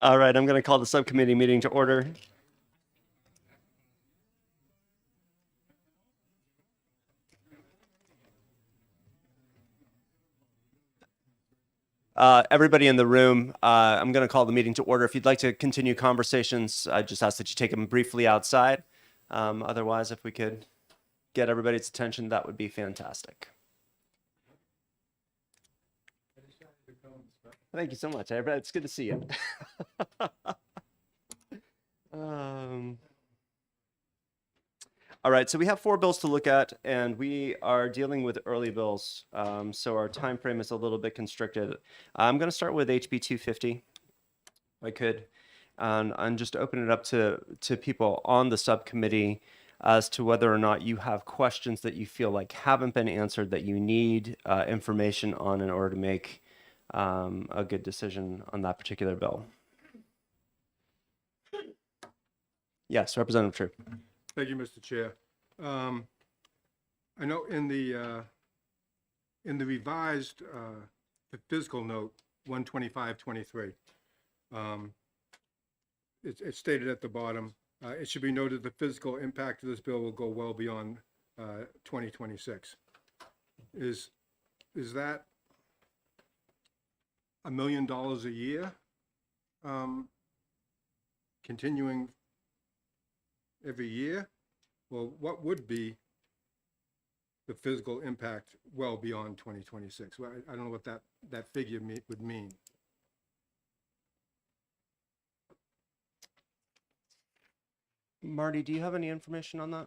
All right, I'm going to call the subcommittee meeting to order. Everybody in the room, I'm going to call the meeting to order. If you'd like to continue conversations, I just ask that you take them briefly outside. Otherwise, if we could get everybody's attention, that would be fantastic. Thank you so much. It's good to see you. All right, so we have 4 bills to look at, and we are dealing with early bills, so our time frame is a little bit constricted. I'm going to start with HB 250, if I could, and just open it up to people on the subcommittee as to whether or not you have questions that you feel like haven't been answered, that you need information on in order to make a good decision on that particular bill. Yes, Representative True. Thank you, Mr. Chair. I know in the revised the fiscal note 12523, it's stated at the bottom, it should be noted the physical impact of this bill will go well beyond 2026. Is that $1 million a year, continuing every year? Well, what would be the physical impact well beyond 2026? Well, I don't know what that figure would mean. Marty, do you have any information on that?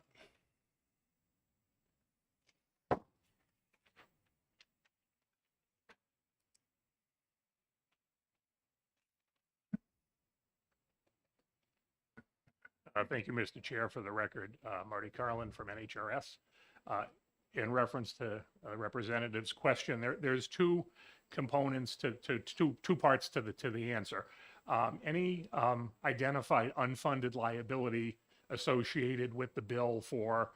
Thank you, Mr. Chair. For the record, Marty Carlin from NHRS. In reference to Representative's question, there's 2 components to two parts to the answer. Any identified unfunded liability associated with the bill for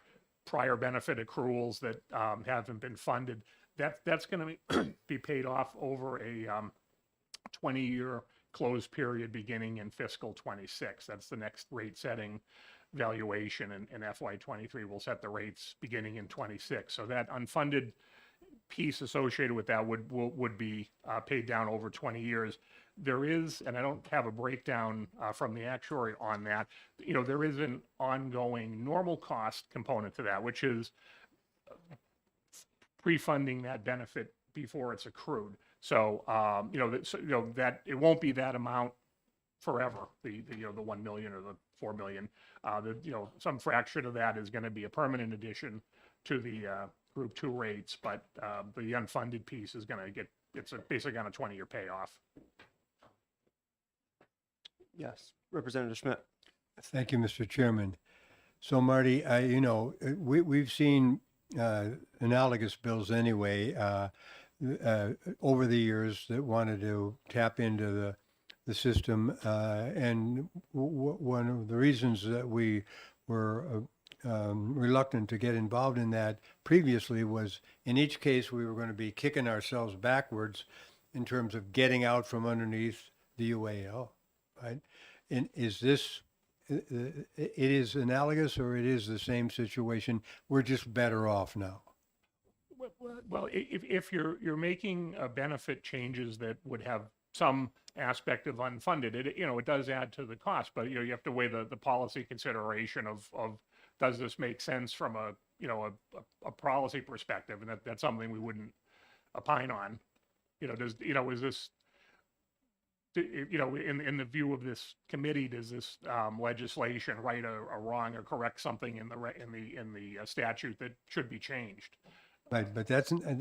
prior benefit accruals that haven't been funded, that's going to be paid off over a 20-year closed period beginning in fiscal 26. That's the next rate setting valuation, and FY23 will set the rates beginning in 26. So that unfunded piece associated with that would be paid down over 20 years. There is, and I don't have a breakdown from the actuary on that, there is an ongoing normal cost component to that, which is pre-funding that benefit before it's accrued. So, that it won't be that amount forever, the 1 million or the 4 million. Some fraction of that is going to be a permanent addition to the Group 2 rates, but the unfunded piece is going to it's basically on a 20-year payoff. Yes, Representative Schmidt. Thank you, Mr. Chairman. So, Marty, we've seen analogous bills anyway over the years that wanted to tap into the system, and one of the reasons that we were reluctant to get involved in that previously was in each case we were going to be kicking ourselves backwards in terms of getting out from underneath the UAL, right? And is this, it is analogous, or it is the same situation? We're just better off now. Well, if you're making benefit changes that would have some aspect of unfunded, it does add to the cost, but you have to weigh the policy consideration of does this make sense from a policy perspective, and that's something we wouldn't opine on. Is this, in the view of this committee, does this legislation right or wrong or correct something in the statute that should be changed? Right, but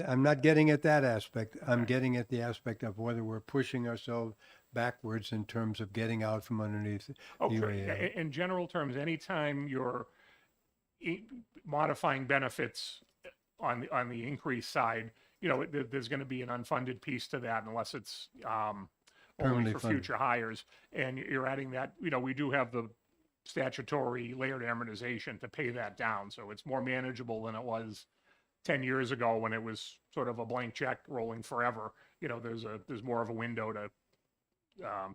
I'm not getting at that aspect. I'm getting at the aspect of whether we're pushing ourselves backwards in terms of getting out from underneath the UAL. In general terms, anytime you're modifying benefits on the increase side, there's going to be an unfunded piece to that unless it's only for future hires. And you're adding that, we do have the statutory layered amortization to pay that down. So it's more manageable than it was 10 years ago when it was sort of a blank check rolling forever. There's more of a window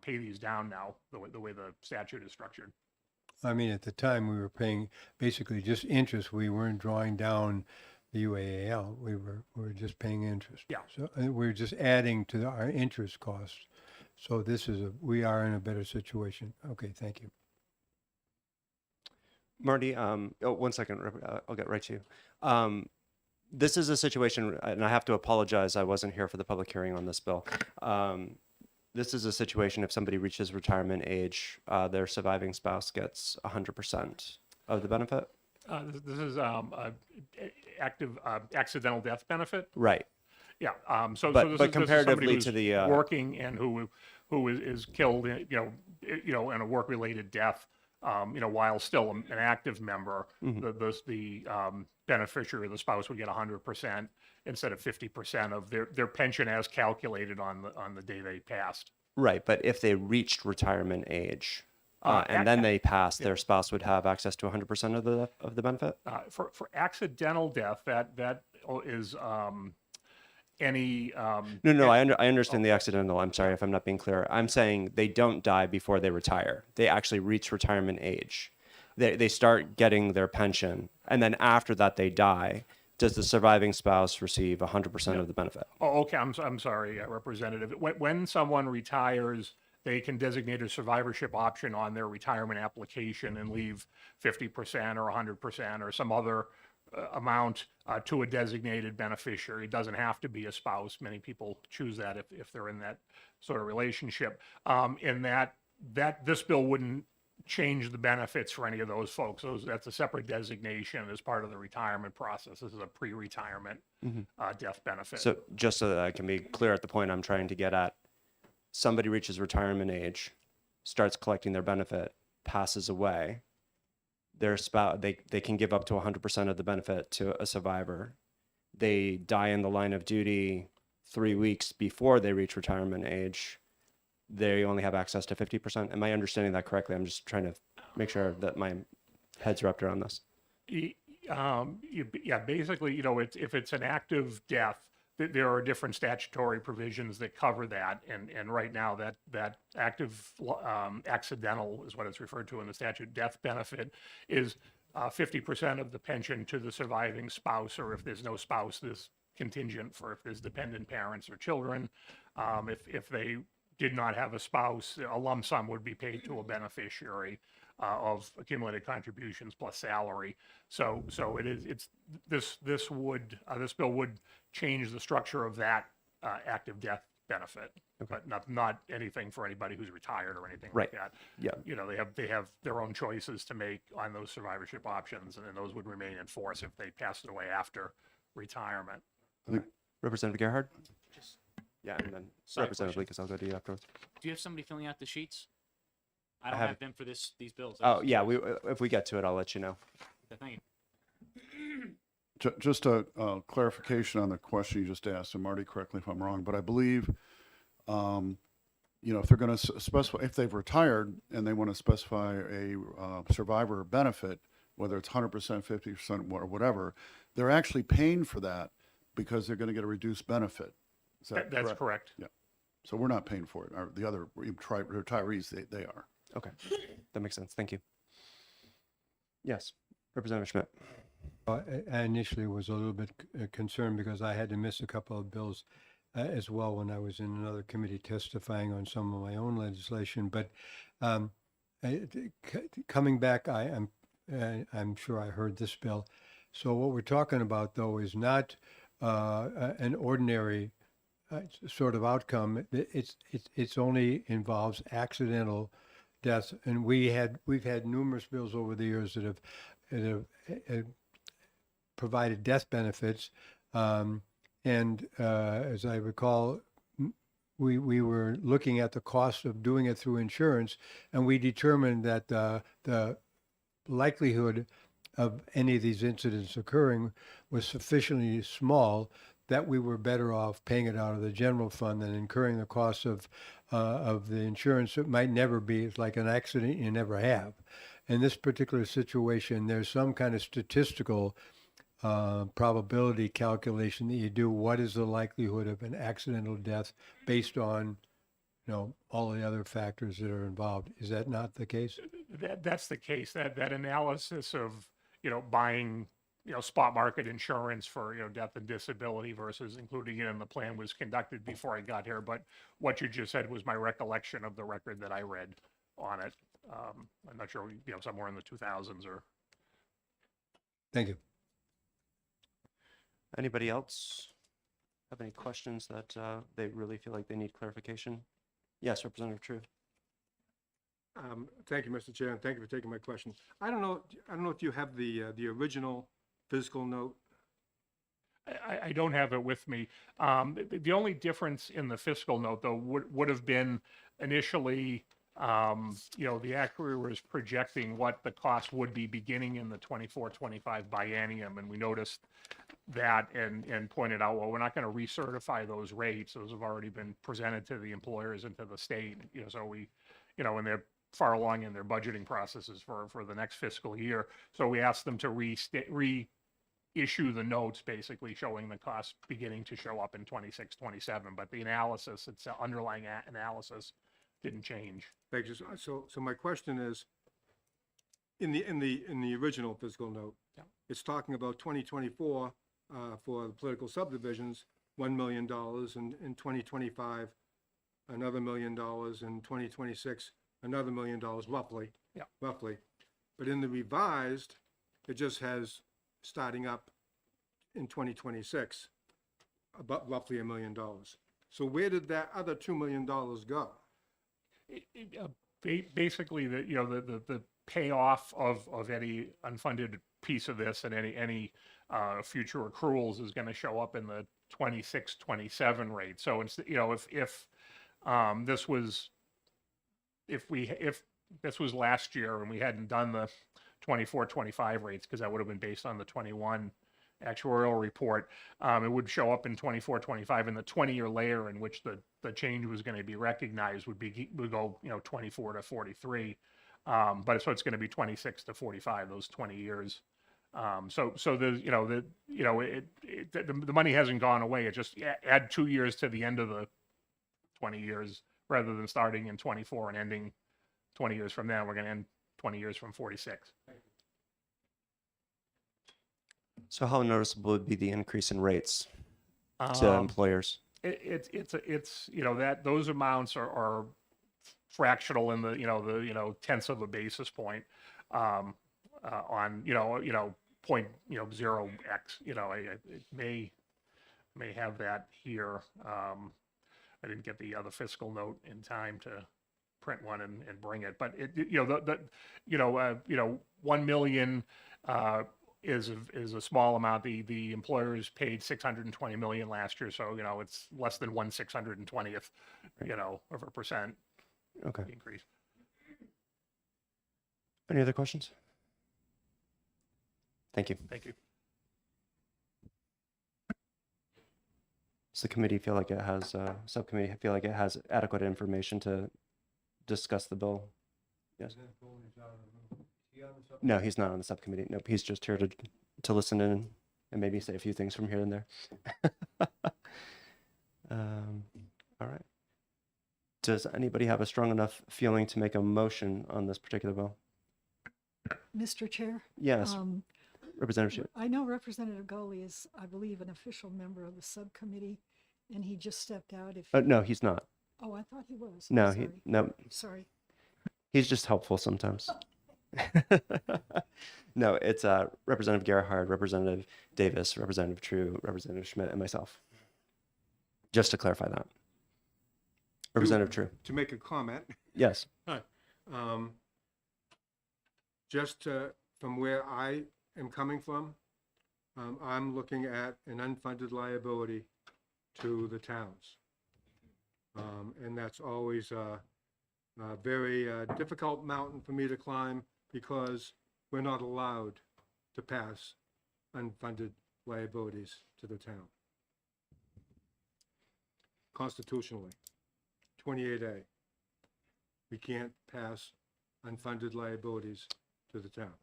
pay these down now, the way the statute is structured. I mean, at the time, we were paying basically just interest. We weren't drawing down the UAAL. We were just paying interest. Yeah. So we're just adding to our interest costs. So we are in a better situation. Okay, thank you. Marty, oh, 1 second. I'll get right to you. This is a situation, and I have to apologize. I wasn't here for the public hearing on this bill. This is a situation if somebody reaches retirement age, their surviving spouse gets 100% of the benefit. This is active accidental death benefit. Right. Yeah. So, But- so this but is comparatively somebody to who's the, working and who is killed, in a work-related death, while still an active member, the beneficiary, the spouse, would get 100% instead of 50% of their pension as calculated on the day they passed. Right. But if they reached retirement age and ac- then they passed, their spouse would have access to 100% of the benefit? For accidental death, that is any. No, I understand the accidental. I'm sorry if I'm not being clear. I'm saying they don't die before they retire. They actually reach retirement age. They start getting their pension, and then after that they die. Does the surviving spouse receive 100% of the benefit? Oh, okay. I'm sorry, Representative. When someone retires, they can designate a survivorship option on their retirement application and leave 50% or 100% or some other amount to a designated beneficiary. It doesn't have to be a spouse. Many people choose that if they're in that sort of relationship. In that this bill wouldn't change the benefits for any of those folks. That's a separate designation as part of the retirement process. This is a pre-retirement death benefit. So just so that I can be clear at the point I'm trying to get at, somebody reaches retirement age, starts collecting their benefit, passes away, their spouse, they can give up to 100% of the benefit to a survivor. They die in the line of duty 3 weeks before they reach retirement age. They only have access to 50%. Am I understanding that correctly? I'm just trying to make sure that my head's wrapped around this. Yeah, basically, if it's an active death, there are different statutory provisions that cover that, and right now that active accidental is what it's referred to in the statute. Death benefit is 50% of the pension to the surviving spouse, or if there's no spouse, there's contingent for if there's dependent parents or children. If they did not have a spouse, a lump sum would be paid to a beneficiary of accumulated contributions plus salary. So this bill would change the structure of that active death benefit, but not anything for anybody who's retired or anything like that. Yeah. They have their own choices to make on those survivorship options, and those would remain in force if they passed away after retirement. Representative Gerhard? Yeah, and then Side Representative question. Lucas, I'll go to you afterwards. Do you have somebody filling out the sheets? I don't have- have them for these bills. Oh, yeah, if we get to it, I'll let you know. Thank you. Just a clarification on the question you just asked, and Marty, correct me if I'm wrong, but I believe, if they're going to specify, if they've retired and they want to specify a survivor benefit, whether it's 100%, 50%, or whatever, they're actually paying for that because they're going to get a reduced benefit. Is that That's correct. Yeah. So we're not paying for it. The other retirees, they are. Okay, that makes sense. Thank you. Yes, Representative Schmidt. I initially was a little bit concerned because I had to miss a couple of bills as well when I was in another committee testifying on some of my own legislation. But coming back, I'm sure I heard this bill. So what we're talking about, though, is not an ordinary sort of outcome. It's only involves accidental death, and we've had numerous bills over the years that have provided death benefits, and as I recall, we were looking at the cost of doing it through insurance, and we determined that the likelihood of any of these incidents occurring was sufficiently small that we were better off paying it out of the general fund than incurring the cost of the insurance. It might never be. It's like an accident you never have. In this particular situation, there's some kind of statistical probability calculation that you do. What is the likelihood of an accidental death based on all the other factors that are involved. Is that not the case? That's the case. That analysis of, buying, spot market insurance for, death and disability versus including it in the plan was conducted before I got here. But what you just said was my recollection of the record that I read on it. I'm not sure, somewhere in the 2000s or. Thank you. Anybody else have any questions that they really feel like they need clarification? Yes, Representative True. Thank you, Mr. Chair, and thank you for taking my question. I don't know if you have the original fiscal note. I don't have it with me. The only difference in the fiscal note, though, would have been initially, the actuary was projecting what the cost would be beginning in the 24-25 biennium, and we noticed that and pointed out, well, we're not going to recertify those rates. Those have already been presented to the employers and to the state. So we, and they're far along in their budgeting processes for the next fiscal year. So we asked them to reissue the notes, basically showing the cost beginning to show up in 26, 27. But the analysis, its underlying analysis, didn't change. Thank you. So my question is, in the original fiscal note, Yeah. it's talking about 2024 for the political subdivisions, $1 million, and in 2025, another $1 million, in 2026, another $1 million, roughly. Yeah. Roughly. But in the revised, it just has starting up in 2026, about roughly $1 million. So where did that other $2 million go? Basically, the payoff of any unfunded piece of this and any future accruals is going to show up in the 26, 27 rate. So it's, if this was last year and we hadn't done the 24, 25 rates, because that would have been based on the 21 actuarial report, it would show up in 24, 25, and the 20-year layer in which the change was going to be recognized would go 24 to 43, but so it's going to be 26 to 45, those 20 years. So the money hasn't gone away. It just add 2 years to the end of the 20 years rather than starting in 24 and ending 20 years from then. We're going to end 20 years from 46. So how noticeable would be the increase in rates to employers? It's that those amounts are fractional in the tenths of a basis point on point 0x. It may have that here. I didn't get the other fiscal note in time to print one and bring it, but 1 million is a small amount. The employers paid 620 million last year, so it's less than 1/620th of a percent Okay. increase. Any other questions? Thank you. Thank you. Does the committee feel like it has, subcommittee feel like it has adequate information to discuss the bill? Yes. No, he's not on the subcommittee. Nope, he's just here to listen in and maybe say a few things from here and there. All right. Does anybody have a strong enough feeling to make a motion on this particular bill? Mr. Chair? Yes, Representative Schitt. I know Representative Goley is, I believe, an official member of the subcommittee, and he just stepped out. No, he's not. Oh, I thought he was. No, Sorry. no, Sorry. he's just helpful sometimes. No, it's Representative Gerhard, Representative Davis, Representative True, Representative Schmidt, and myself. Just to clarify that. Representative True. To make a comment, Yes. just from where I am coming from, I'm looking at an unfunded liability to the towns. And that's always a very difficult mountain for me to climb because we're not allowed to pass unfunded liabilities to the town. Constitutionally, 28A, we can't pass unfunded liabilities to the town.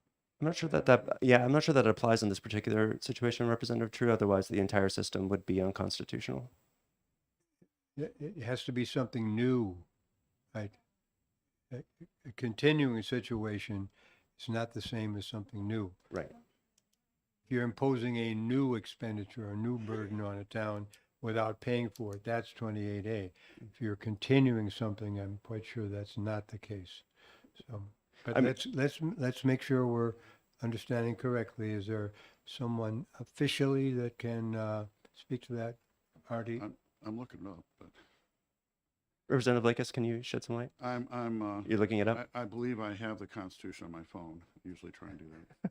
I'm not sure I'm not sure that applies in this particular situation, Representative True. Otherwise, the entire system would be unconstitutional. It has to be something new right? A continuing situation is not the same as something new. Right. If you're imposing a new expenditure, a new burden on a town without paying for it, that's 28A. If you're continuing something, I'm quite sure that's not the case. So, but I'm- let's make sure we're understanding correctly. Is there someone officially that can speak to that, Artie? I'm looking it up, but Representative Lakis, can you shed some light? You're looking it up? I believe I have the Constitution on my phone. I usually try and do that.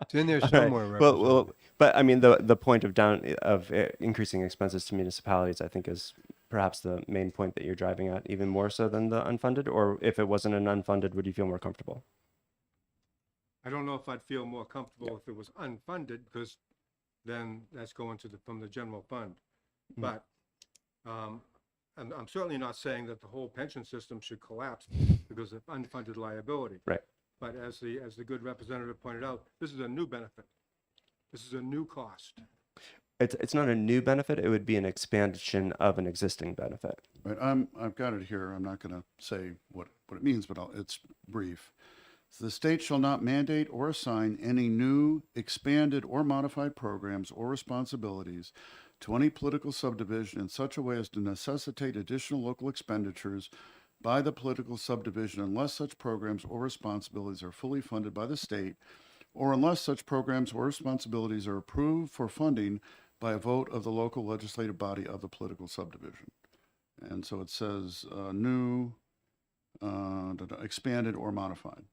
It's in there All right. somewhere. Well, Representative. but I mean, the point of increasing expenses to municipalities, I think, is perhaps the main point that you're driving at, even more so than the unfunded. Or if it wasn't an unfunded, would you feel more comfortable? I don't know if I'd feel more comfortable if it was unfunded, because then that's going from the general fund. But I'm certainly not saying that the whole pension system should collapse because of unfunded liability. Right. But as the good representative pointed out, this is a new benefit. This is a new cost. It's not a new benefit. It would be an expansion of an existing benefit. Right, I've got it here. I'm not going to say what it means, but it's brief. The state shall not mandate or assign any new, expanded, or modified programs or responsibilities to any political subdivision in such a way as to necessitate additional local expenditures by the political subdivision unless such programs or responsibilities are fully funded by the state, or unless such programs or responsibilities are approved for funding by a vote of the local legislative body of the political subdivision. And so it says new, expanded, or modified.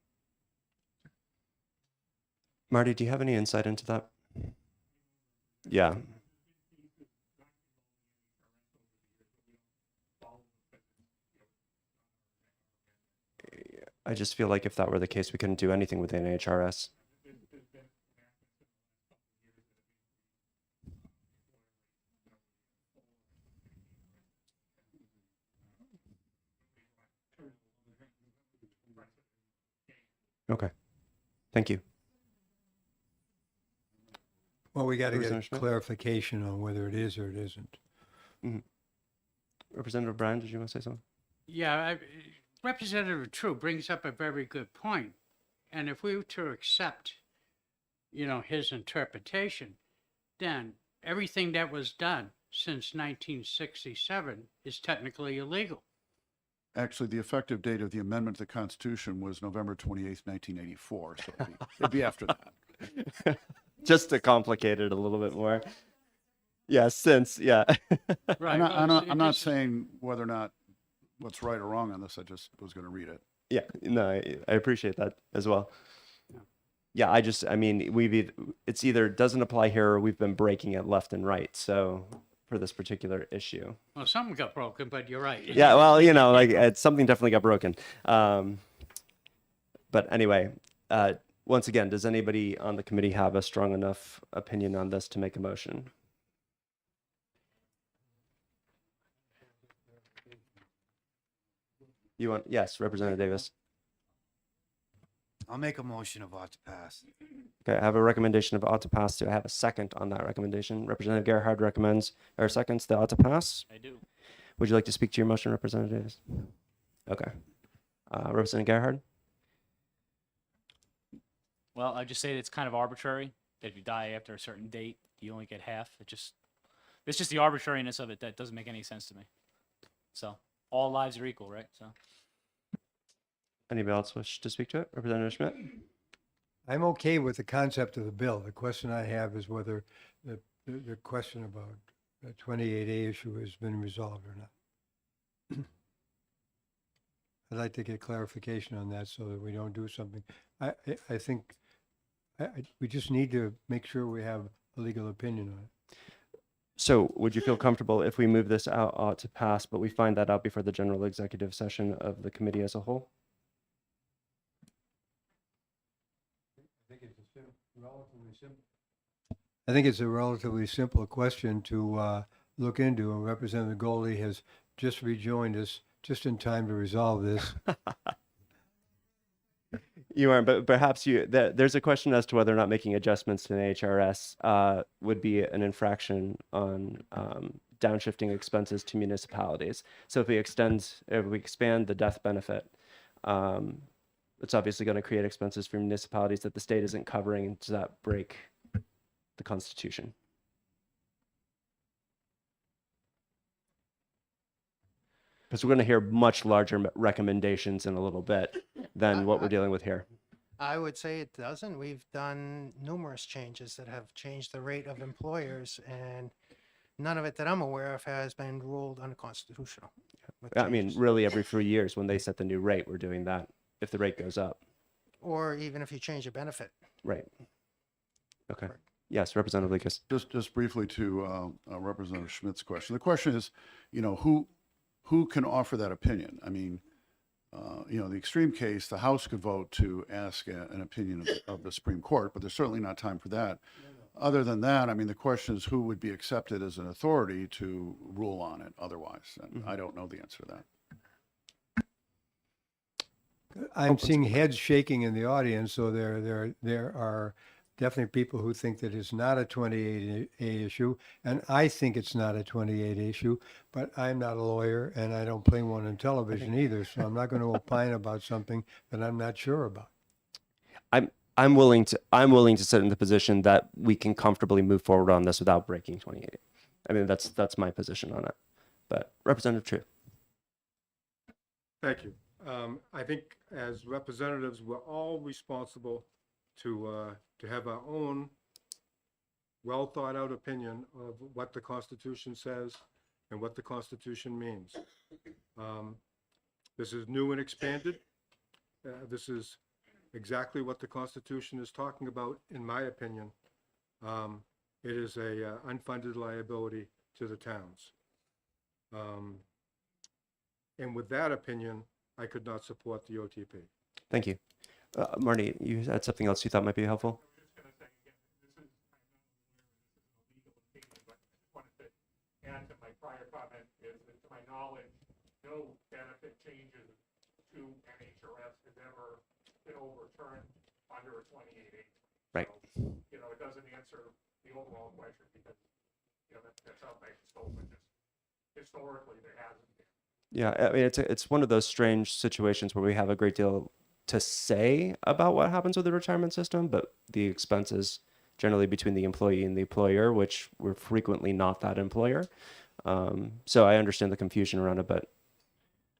Marty, do you have any insight into that? Yeah. I just feel like if that were the case, we couldn't do anything with NHRS. Okay. Thank you. Well, we got to get Representative Schmidt? clarification on whether it is or it isn't. Representative Bryan, did you want to say something? Yeah, Representative True brings up a very good point. And if we were to accept, his interpretation, then everything that was done since 1967 is technically illegal. Actually, the effective date of the amendment to the Constitution was November 28th, 1984. So it'd be after that. Just to complicate it a little bit more. Yeah, yeah. Right. I'm not saying whether or not what's right or wrong on this. I just was going to read it. Yeah, no, I appreciate that as well. Yeah, I mean, it's either doesn't apply here or we've been breaking it left and right. So for this particular issue. Well, something got broken, but you're right. Yeah, well, something definitely got broken. But anyway, once again, does anybody on the committee have a strong enough opinion on this to make a motion? Yes, Representative Davis. I'll make a motion of ought to pass. Okay, I have a recommendation of ought to pass. Do I have a second on that recommendation? Representative Gerhard recommends, or seconds the ought to pass. I do. Would you like to speak to your motion, Representative Davis? Okay. Representative Gerhard? Well, I just say that it's kind of arbitrary that if you die after a certain date, you only get half. It's just the arbitrariness of it that doesn't make any sense to me. So all lives are equal, right? So Anybody else wish to speak to it? Representative Schmidt? I'm okay with the concept of the bill. The question I have is whether the question about the 28A issue has been resolved or not. I'd like to get clarification on that so that we don't do something. I think we just need to make sure we have a legal opinion on it. So would you feel comfortable if we move this ought to pass, but we find that out before the general executive session of the committee as a whole? I think it's a relatively simple question to look into, and Representative Goldie has just rejoined us just in time to resolve this. You aren't, but perhaps there's a question as to whether or not making adjustments to an HRS would be an infraction on downshifting expenses to municipalities. So if we expand the death benefit, it's obviously going to create expenses for municipalities that the state isn't covering. And does that break the Constitution? Because we're going to hear much larger recommendations in a little bit than what we're dealing with here. I would say it doesn't. We've done numerous changes that have changed the rate of employers, and none of it that I'm aware of has been ruled unconstitutional. with I mean, changes. really, every 3 years when they set the new rate, we're doing that if the rate goes up. Or even if you change a benefit. Right. Okay. Correct. Yes, Representative Lucas. Just briefly to Representative Schmidt's question. The question is, who can offer that opinion? I mean, in the extreme case, the House could vote to ask an opinion of the Supreme Court, but there's certainly not time for that. Other than that, I mean, the question is who would be accepted as an authority to rule on it otherwise? And I don't know the answer to that. I'm seeing heads shaking in the audience, so there are definitely people who think that it's not a 28A issue, and I think it's not a 28 issue, but I'm not a lawyer and I don't play one on television either, so I'm not going to opine about something that I'm not sure about. I'm willing to sit in the position that we can comfortably move forward on this without breaking 28. I mean, that's my position on it. But Representative True. Thank you. I think as representatives, we're all responsible to have our own well thought out opinion of what the Constitution says and what the Constitution means. This is new and expanded. This is exactly what the Constitution is talking about, in my opinion. It is a unfunded liability to the towns. And with that opinion, I could not support the OTP. Thank you. Marty, you had something else you thought might be helpful? Add to my prior comment is that to my knowledge, no benefit changes to NHRS has ever been overturned under a 28A. Right. So, it doesn't answer the overall question because, that's out my scope, but just historically there hasn't been. Yeah, I mean, it's one of those strange situations where we have a great deal to say about what happens with the retirement system, but the expenses generally between the employee and the employer, which we're frequently not that employer. So I understand the confusion around it, but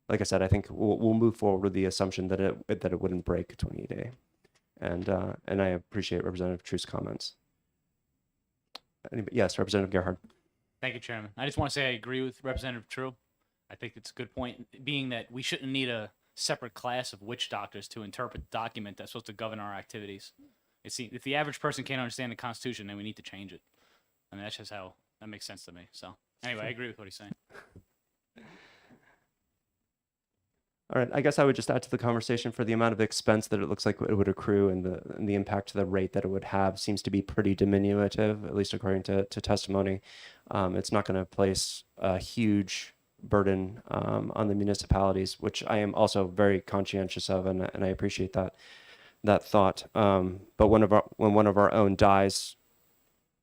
like I said, I think we'll move forward with the assumption that it wouldn't break 28A, and I appreciate Representative True's comments. Yes, Representative Gerhard. Thank you, Chairman. I just want to say I agree with Representative True. I think it's a good point, being that we shouldn't need a separate class of witch doctors to interpret the document that's supposed to govern our activities. If the average person can't understand the Constitution, then we need to change it. I mean, that's just how that makes sense to me. So anyway, I agree with what he's saying. All right, I guess I would just add to the conversation for the amount of expense that it looks like it would accrue and the impact to the rate that it would have seems to be pretty diminutive, at least according to testimony. It's not going to place a huge burden on the municipalities, which I am also very conscientious of, and I appreciate that thought. But when one of our own dies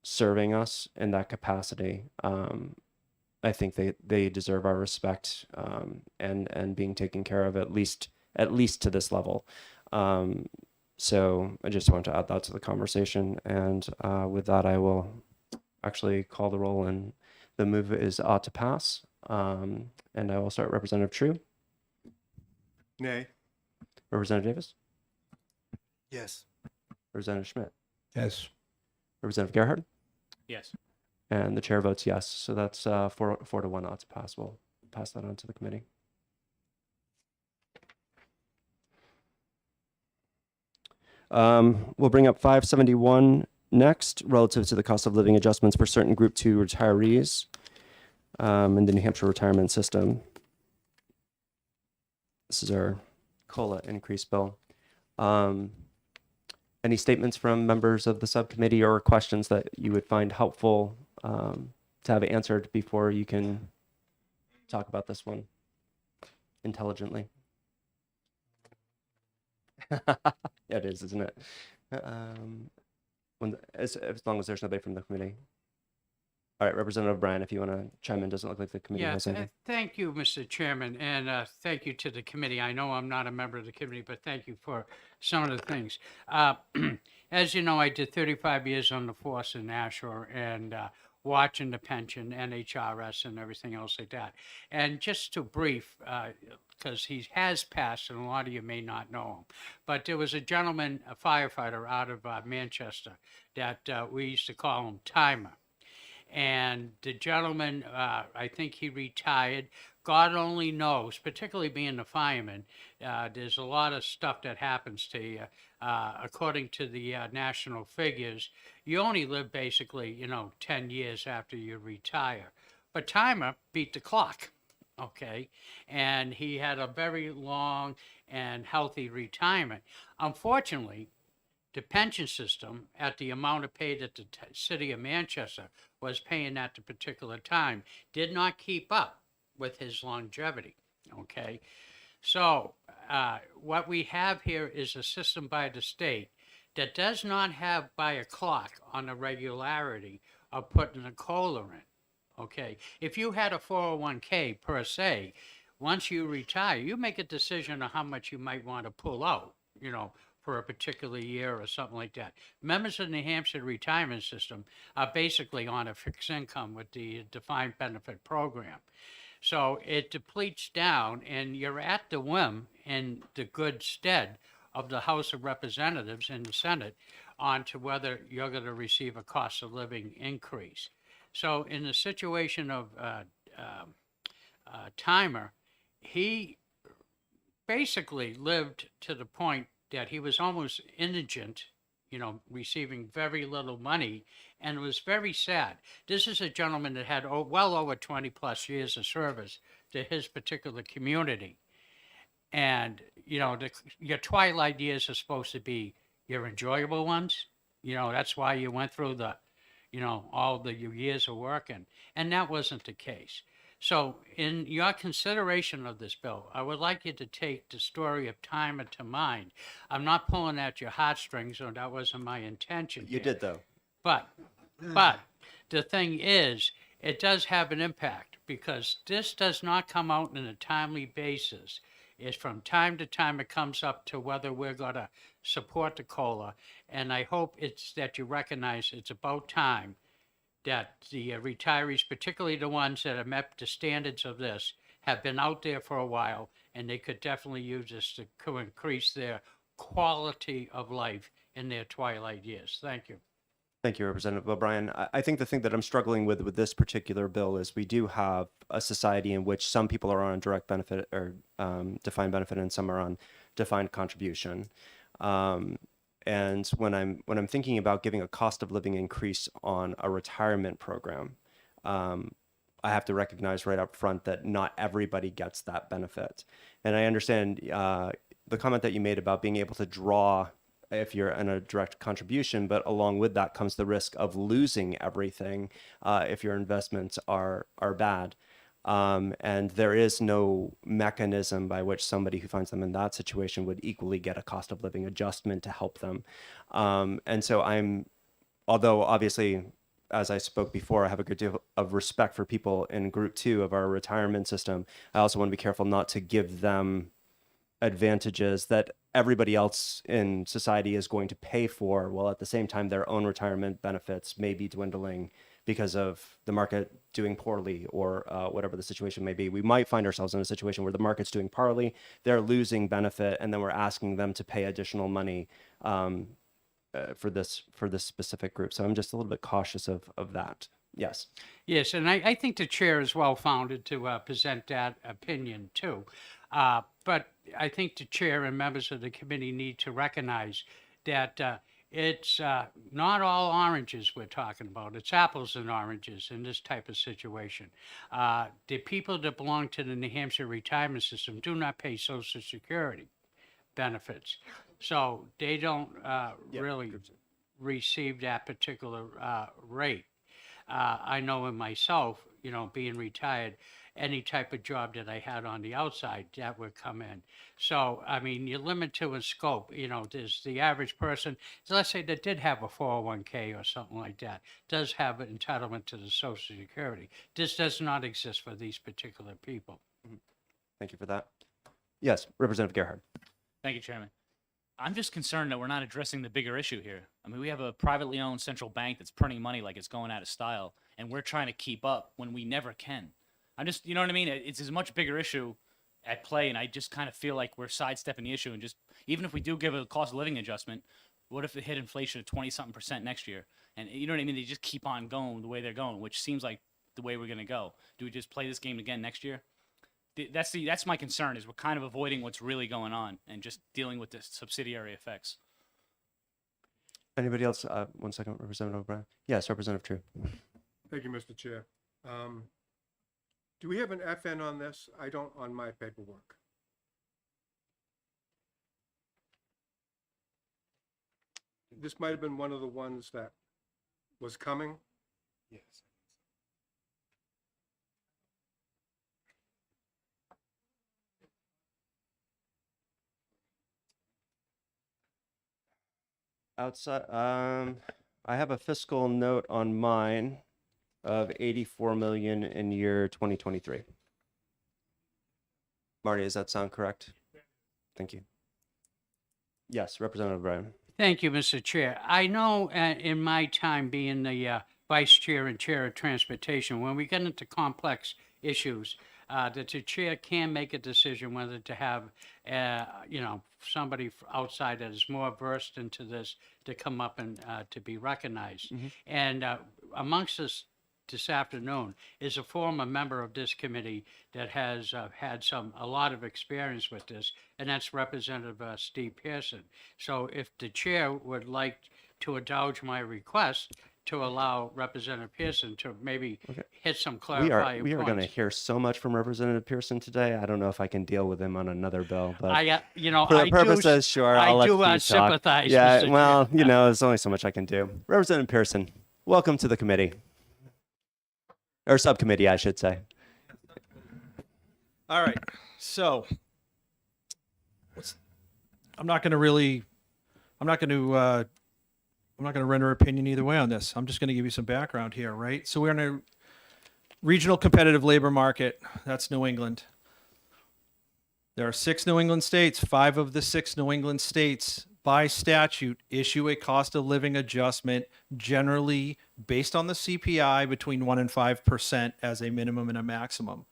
serving us in that capacity, I think they deserve our respect and being taken care of at least to this level. So I just want to add that to the conversation, and with that, I will actually call the roll, and the move is ought to pass. And I will start Representative True. Nay. Representative Davis. Yes. Representative Schmidt. Yes. Representative Gerhard. Yes. And the chair votes yes. So that's 4-1 ought to pass. We'll pass that on to the committee. We'll bring up 571 next, relative to the cost of living adjustments for certain Group 2 retirees in the New Hampshire retirement system. This is our COLA increase bill. Any statements from members of the subcommittee or questions that you would find helpful to have answered before you can talk about this one intelligently? Yeah, it is, isn't it? As long as there's nobody from the committee. All right, Representative Bryan, if you want to chime in, doesn't look like the committee Yeah, has anything. thank you, Mr. Chairman, and thank you to the committee. I know I'm not a member of the committee, but thank you for some of the things. As you know, I did 35 years on the force in Nashua and watching the pension, NHRS, and everything else like that. And just to brief, because he has passed, and a lot of you may not know him, but there was a gentleman, a firefighter out of Manchester, that we used to call him Timer. And the gentleman, I think he retired. God only knows, particularly being a fireman, there's a lot of stuff that happens to you. According to the national figures, you only live basically, 10 years after you retire. But Timer beat the clock, okay? And he had a very long and healthy retirement. Unfortunately, the pension system, at the amount of pay that the city of Manchester was paying at the particular time, did not keep up with his longevity. Okay, so what we have here is a system by the state that does not have by a clock on a regularity of putting a COLA in. Okay, if you had a 401k per se, once you retire, you make a decision on how much you might want to pull out, for a particular year or something like that. Members of the New Hampshire retirement system are basically on a fixed income with the defined benefit program. So it depletes down, and you're at the whim and the good stead of the House of Representatives and the Senate on to whether you're going to receive a cost of living increase. So in the situation of Timer, he basically lived to the point that he was almost indigent, receiving very little money, and it was very sad. This is a gentleman that had well over 20 plus years of service to his particular community. And, your twilight years are supposed to be your enjoyable ones. That's why you went through all the years of working. And that wasn't the case. So in your consideration of this bill, I would like you to take the story of Timer to mind. I'm not pulling at your heartstrings, or that wasn't my intention. You here. did, though. But the thing is, it does have an impact because this does not come out on a timely basis. It's from time to time it comes up to whether we're going to support the COLA. And I hope it's that you recognize it's about time that the retirees, particularly the ones that have met the standards of this, have been out there for a while, and they could definitely use this to increase their quality of life in their twilight years. Thank you. Thank you, Representative O'Brien. I think the thing that I'm struggling with this particular bill is we do have a society in which some people are on direct benefit or defined benefit, and some are on defined contribution. And when I'm thinking about giving a cost of living increase on a retirement program, I have to recognize right up front that not everybody gets that benefit. And I understand the comment that you made about being able to draw if you're in a direct contribution, but along with that comes the risk of losing everything if your investments are bad. And there is no mechanism by which somebody who finds them in that situation would equally get a cost of living adjustment to help them. And so although obviously, as I spoke before, I have a good deal of respect for people in group 2 of our retirement system. I also want to be careful not to give them advantages that everybody else in society is going to pay for, while at the same time their own retirement benefits may be dwindling because of the market doing poorly or whatever the situation may be. We might find ourselves in a situation where the market's doing poorly, they're losing benefit, and then we're asking them to pay additional money for this specific group. So I'm just a little bit cautious of that. Yes. Yes, and I think the chair is well founded to present that opinion too. But I think the chair and members of the committee need to recognize that it's not all oranges we're talking about. It's apples and oranges in this type of situation. The people that belong to the New Hampshire retirement system do not pay Social Security benefits. So they don't really receive that particular rate. I know in myself, being retired, any type of job that I had on the outside that would come in. So, I mean, you're limited in scope. You know, there's the average person, so let's say that did have a 401k or something like that, does have an entitlement to the Social Security. This does not exist for these particular people. Thank you for that. Yes, Representative Gerhard. Thank you, Chairman. I'm just concerned that we're not addressing the bigger issue here. I mean, we have a privately owned central bank that's printing money like it's going out of style, and we're trying to keep up when we never can. I'm just, you know what I mean? It's a much bigger issue at play, and I just kind of feel like we're sidestepping the issue. And just, even if we do give a cost of living adjustment, what if it hit inflation of 20-something% next year? And you know what I mean? They just keep on going the way they're going, which seems like the way we're going to go. Do we just play this game again next year? That's my concern, is we're kind of avoiding what's really going on and just dealing with the subsidiary effects. Anybody else? 1 second, Representative O'Brien. Yes, Representative True. Thank you, Mr. Chair. Do we have an FN on this? I don't on my paperwork. This might have been one of the ones that was coming. Yes. Outside, I have a fiscal note on mine of 84 million in year 2023. Marty, does that sound correct? Thank you. Yes, Representative O'Brien. Thank you, Mr. Chair. I know in my time being the vice chair and chair of transportation, when we get into complex issues, that the chair can make a decision whether to have, you know, somebody outside that is more versed into this to come up and to be recognized. And amongst us this afternoon is a former member of this committee that has had a lot of experience with this, and that's Representative Steve Pearson. So if the chair would like to indulge my request to allow Representative Pearson to maybe hit some We clarifying are going to points. hear so much from Representative Pearson today. I don't know if I can deal with him on another bill, but You know, for the I purposes, sure, I I'll let do you talk. sympathize. Yeah, Mr. well, Chair. you know, there's only so much I can do. Representative Pearson, welcome to the committee. Or subcommittee, I should say. All right, so I'm not going to render opinion either way on this. I'm just going to give you some background here, right? So we're in a regional competitive labor market. That's New England. There are 6 New England states. 5 of the 6 New England states, by statute, issue a cost of living adjustment, generally based on the CPI, between 1% and 5% as a minimum and a maximum.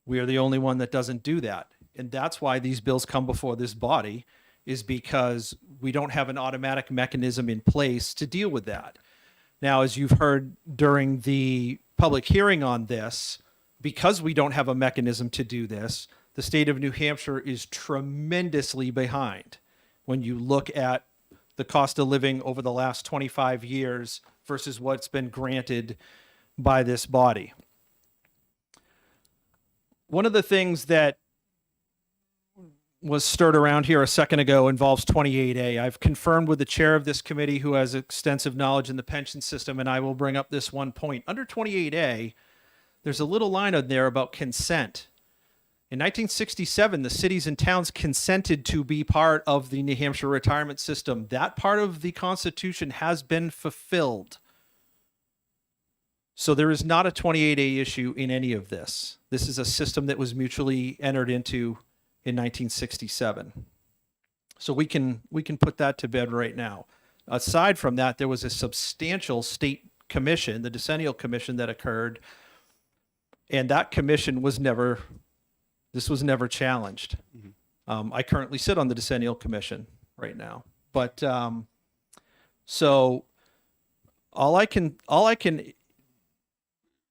We are the only one that doesn't do that. And that's why these bills come before this body, is because we don't have an automatic mechanism in place to deal with that. Now, as you've heard during the public hearing on this, because we don't have a mechanism to do this, the state of New Hampshire is tremendously behind when you look at the cost of living over the last 25 years versus what's been granted by this body. One of the things that was stirred around here a second ago involves 28A. I've confirmed with the chair of this committee, who has extensive knowledge in the pension system, and I will bring up this one point. Under 28A, there's a little line on there about consent. In 1967, the cities and towns consented to be part of the New Hampshire retirement system. That part of the Constitution has been fulfilled. So there is not a 28A issue in any of this. This is a system that was mutually entered into in 1967. So we can put that to bed right now. Aside from that, there was a substantial state commission, the decennial commission, that occurred, and that commission was never challenged. I currently sit on the decennial commission right now, but so all I can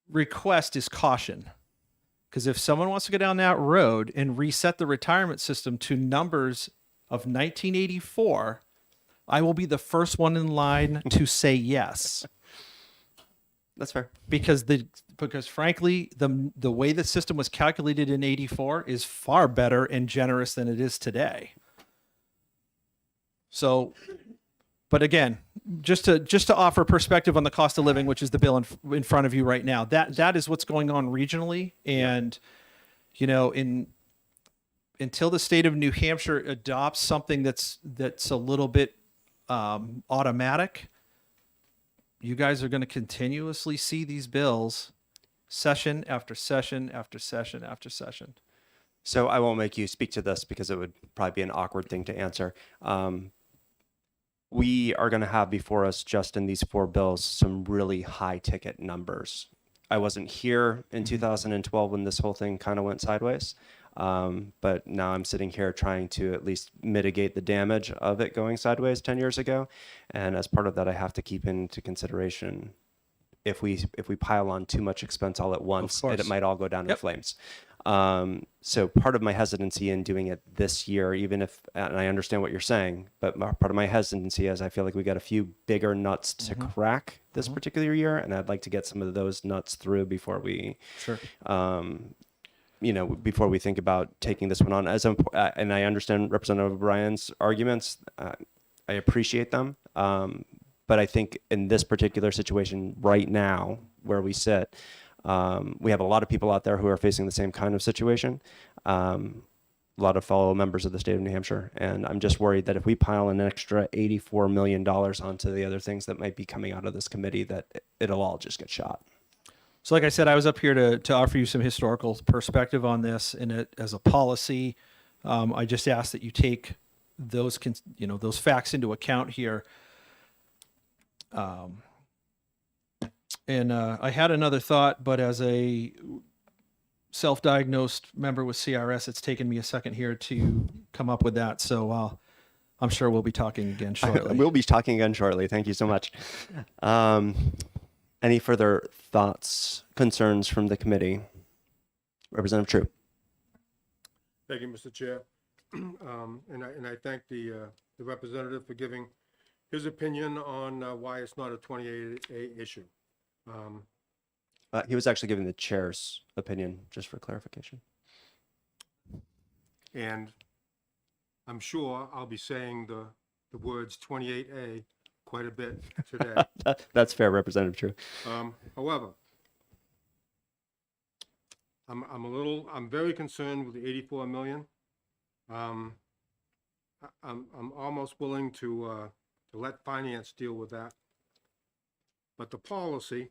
request is caution. Because if someone wants to go down that road and reset the retirement system to numbers of 1984, I will be the first one in line to say yes. That's fair. Because frankly, the way the system was calculated in 84 is far better and generous than it is today. So but again, just to offer perspective on the cost of living, which is the bill in front of you right now, that is what's going on regionally. And, you know, until the state of New Hampshire adopts something that's a little bit automatic, you guys are going to continuously see these bills session after session after session after session. So I won't make you speak to this because it would probably be an awkward thing to answer. We are going to have before us, just in these 4 bills, some really high ticket numbers. I wasn't here in 2012 when this whole thing kind of went sideways. But now I'm sitting here trying to at least mitigate the damage of it going sideways 10 years ago. And as part of that, I have to keep into consideration if we pile on too much expense all at once, it might all go down in flames. So part of my hesitancy in doing it this year, even if, and I understand what you're saying, but part of my hesitancy is I feel like we got a few bigger nuts to crack this particular year, and I'd like to get some of those nuts through before we, you know, before we think about taking this one on. And I understand Representative O'Brien's arguments. I appreciate them. But I think in this particular situation right now, where we sit, we have a lot of people out there who are facing the same kind of situation. A lot of fellow members of the state of New Hampshire. And I'm just worried that if we pile an extra $84 million onto the other things that might be coming out of this committee, that it'll all just get shot. So like I said, I was up here to offer you some historical perspective on this, and as a policy, I just ask that you take those facts into account here. And I had another thought, but as a self-diagnosed member with CRS, it's taken me a second here to come up with that. So I'm sure we'll be talking again shortly. We'll be talking again shortly. Thank you so much. Any further thoughts, concerns from the committee? Representative True. Thank you, Mr. Chair. And I thank the representative for giving his opinion on why it's not a 28A issue. He was actually giving the chair's opinion, just for clarification. And I'm sure I'll be saying the words 28A quite a bit today. That's fair, Representative True. However, I'm very concerned with the 84 million. I'm almost willing to let finance deal with that. But the policy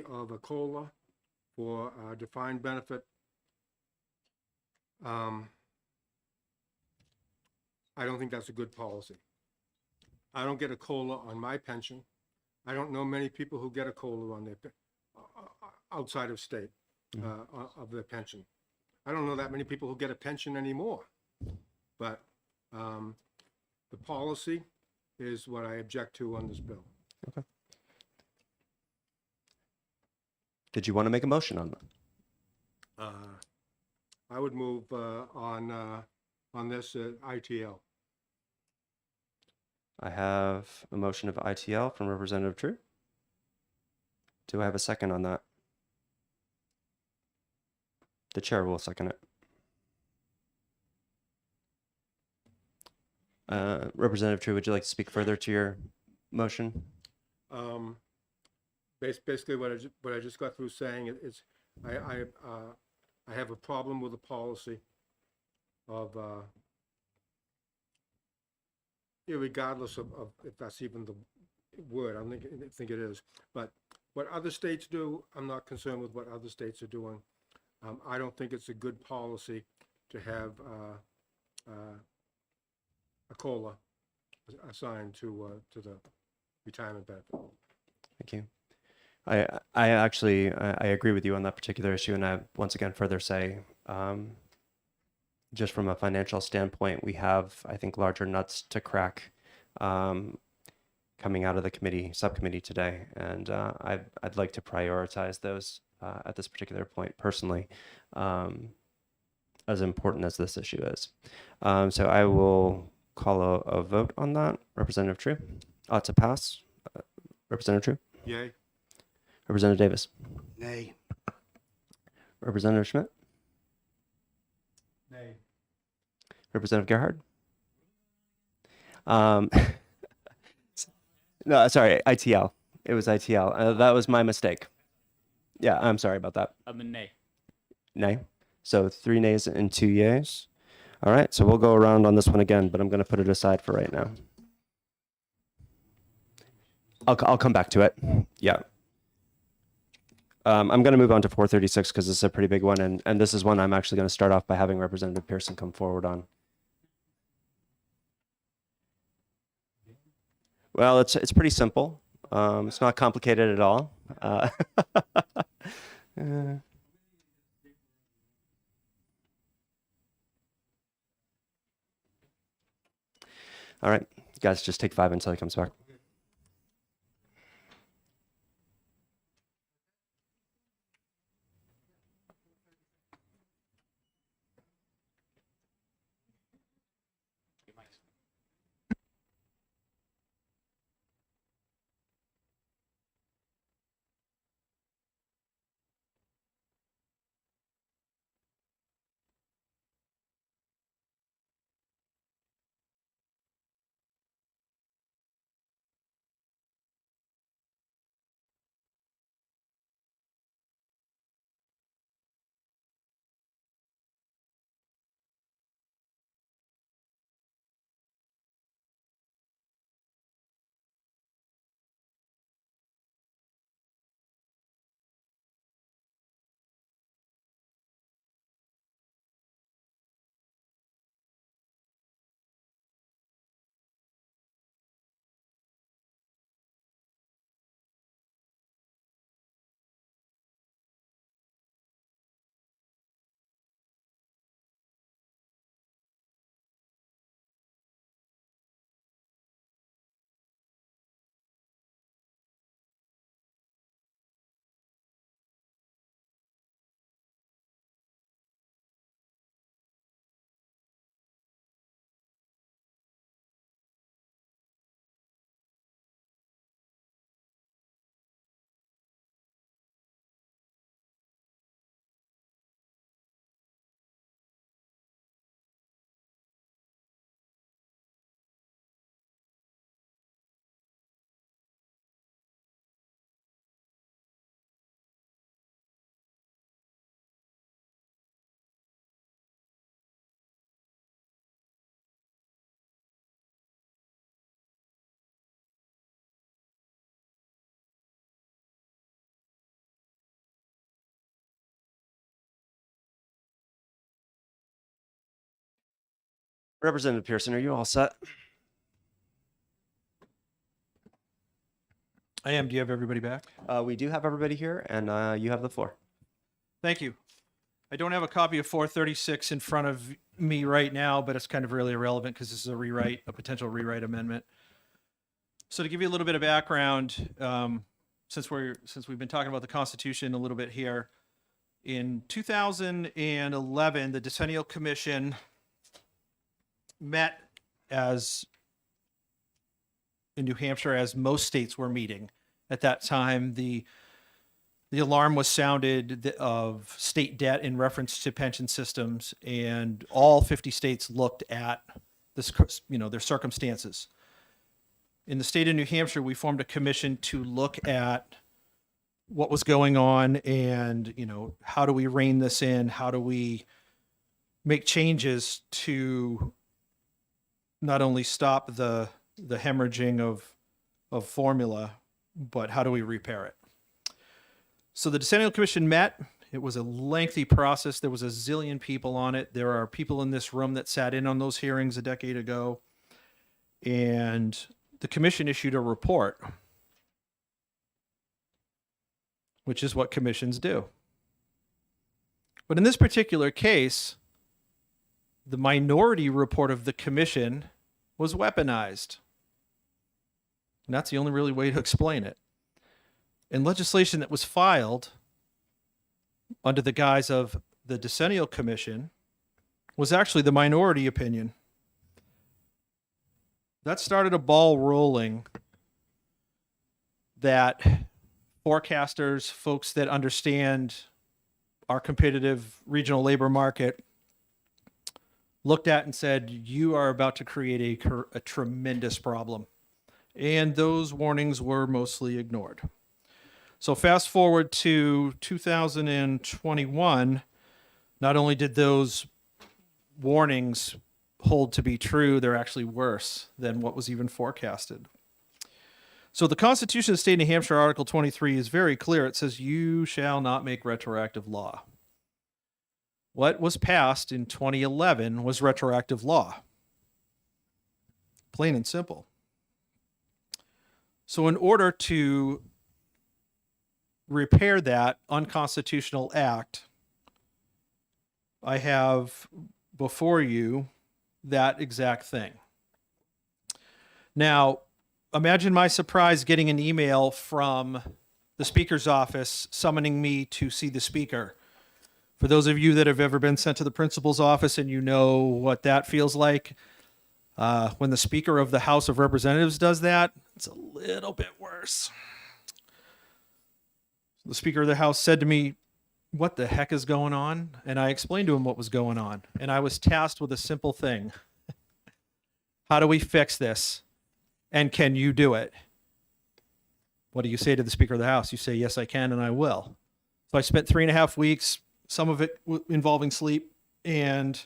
of a COLA for defined benefit, I don't think that's a good policy. I don't get a COLA on my pension. I don't know many people who get a COLA on their outside of state of their pension. I don't know that many people who get a pension anymore. But the policy is what I object to on this bill. Okay. Did you want to make a motion on that? I would move on this ITL. I have a motion of ITL from Representative True. Do I have a second on that? The chair will second it. Representative True, would you like to speak further to your motion? Basically, what I just got through saying is I have a problem with the policy of regardless of if that's even the word. I don't think it is. But what other states do, I'm not concerned with what other states are doing. I don't think it's a good policy to have a COLA assigned to the retirement benefit. Thank you. I actually agree with you on that particular issue, and I once again further say, just from a financial standpoint, we have, I think, larger nuts to crack coming out of the subcommittee today, and I'd like to prioritize those at this particular point personally, as important as this issue is. So I will call a vote on that. Representative True, to pass. Representative True. Yay. Representative Davis. Nay. Representative Schmidt. Nay. Representative Gerhard. No, sorry, ITL. It was ITL. That was my mistake. Yeah, I'm sorry about that. I'm a nay. Nay. So 3 nays and 2 yays. All right, so we'll go around on this one again, but I'm going to put it aside for right now. I'll come back to it. Yeah. I'm going to move on to 436 because this is a pretty big one, and this is one I'm actually going to start off by having Representative Pearson come forward on. Well, it's pretty simple. It's not complicated at all. All right, guys, just take 5 until he comes back. Representative Pearson, are you all set? I am. Do you have everybody back? We do have everybody here, and you have the floor. Thank you. I don't have a copy of 436 in front of me right now, but it's kind of really irrelevant because this is a rewrite, a potential rewrite amendment. So to give you a little bit of background, since we've been talking about the Constitution a little bit here, in 2011, the Decennial Commission met in New Hampshire as most states were meeting. At that time, the alarm was sounded of state debt in reference to pension systems, and all 50 states looked at this, their circumstances. In the state of New Hampshire, we formed a commission to look at what was going on and, how do we rein this in? How do we make changes to not only stop the hemorrhaging of formula, but how do we repair it? So the Decennial Commission met. It was a lengthy process. There was a zillion people on it. There are people in this room that sat in on those hearings a decade ago. And the commission issued a report, which is what commissions do. But in this particular case, the minority report of the commission was weaponized. And that's the only really way to explain it. And legislation that was filed under the guise of the Decennial Commission was actually the minority opinion. That started a ball rolling that forecasters, folks that understand our competitive regional labor market, looked at and said, you are about to create a tremendous problem. and those warnings were mostly ignored. So fast forward to 2021, not only did those warnings hold to be true, they're actually worse than what was even forecasted. So the Constitution of the State of New Hampshire, Article 23, is very clear. It says, you shall not make retroactive law. What was passed in 2011 was retroactive law. Plain and simple. So in order to repair that unconstitutional act, I have before you that exact thing. Now, imagine my surprise getting an email from the Speaker's office summoning me to see the Speaker. For those of you that have ever been sent to the principal's office and you know what that feels like, when the Speaker of the House of Representatives does that, it's a little bit worse. The Speaker of the House said to me, "What the heck is going on?" And I explained to him what was going on. And I was tasked with a simple thing. How do we fix this? And can you do it? What do you say to the Speaker of the House? You say, yes, I can, and I will. So I spent 3.5 weeks, some of it involving sleep, and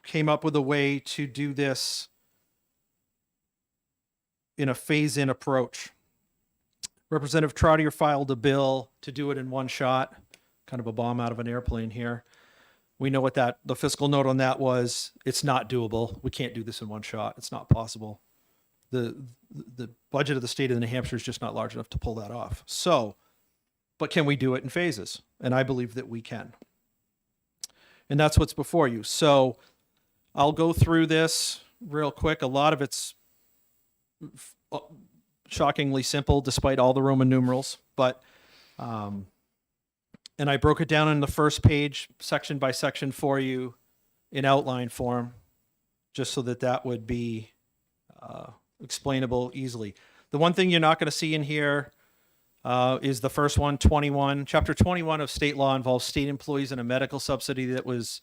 came up with a way to do this in a phase-in approach. Representative Trottier filed a bill to do it in one shot, kind of a bomb out of an airplane here. We know what the fiscal note on that was. It's not doable. We can't do this in one shot. It's not possible. The budget of the state of New Hampshire is just not large enough to pull that off. So, but can we do it in phases? And I believe that we can. And that's what's before you. So I'll go through this real quick. A lot of it's shockingly simple despite all the Roman numerals, but and I broke it down in the first page, section by section for you in outline form, just so that would be explainable easily. The one thing you're not going to see in here is the first one, 21. Chapter 21 of state law involves state employees and a medical subsidy that was,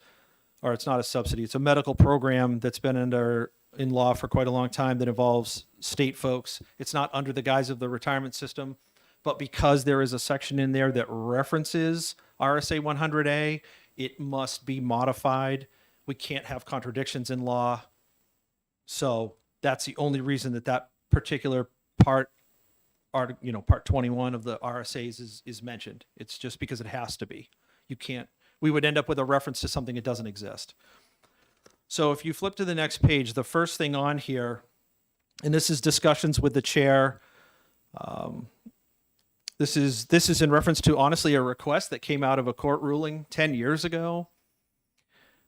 or it's not a subsidy, it's a medical program that's been in law for quite a long time that involves state folks. It's not under the guise of the retirement system, but because there is a section in there that references RSA 100A, it must be modified. We can't have contradictions in law. So that's the only reason that particular part, part 21 of the RSAs is mentioned. It's just because it has to be. We would end up with a reference to something that doesn't exist. So if you flip to the next page, the first thing on here, and this is discussions with the chair. This is in reference to, honestly, a request that came out of a court ruling 10 years ago.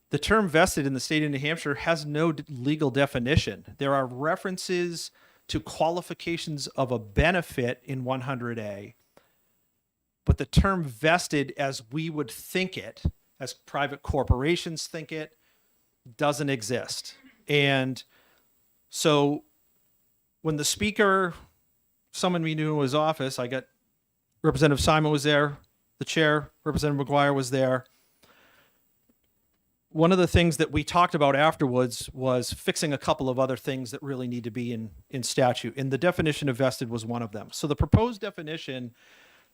The term vested in the state of New Hampshire has no legal definition. There are references to qualifications of a benefit in 100A, but the term vested as we would think it, as private corporations think it, doesn't exist. And so when the Speaker summoned me to his office, Representative Simon was there, the chair, Representative McGuire was there. One of the things that we talked about afterwards was fixing a couple of other things that really need to be in statute, and the definition of vested was one of them. So the proposed definition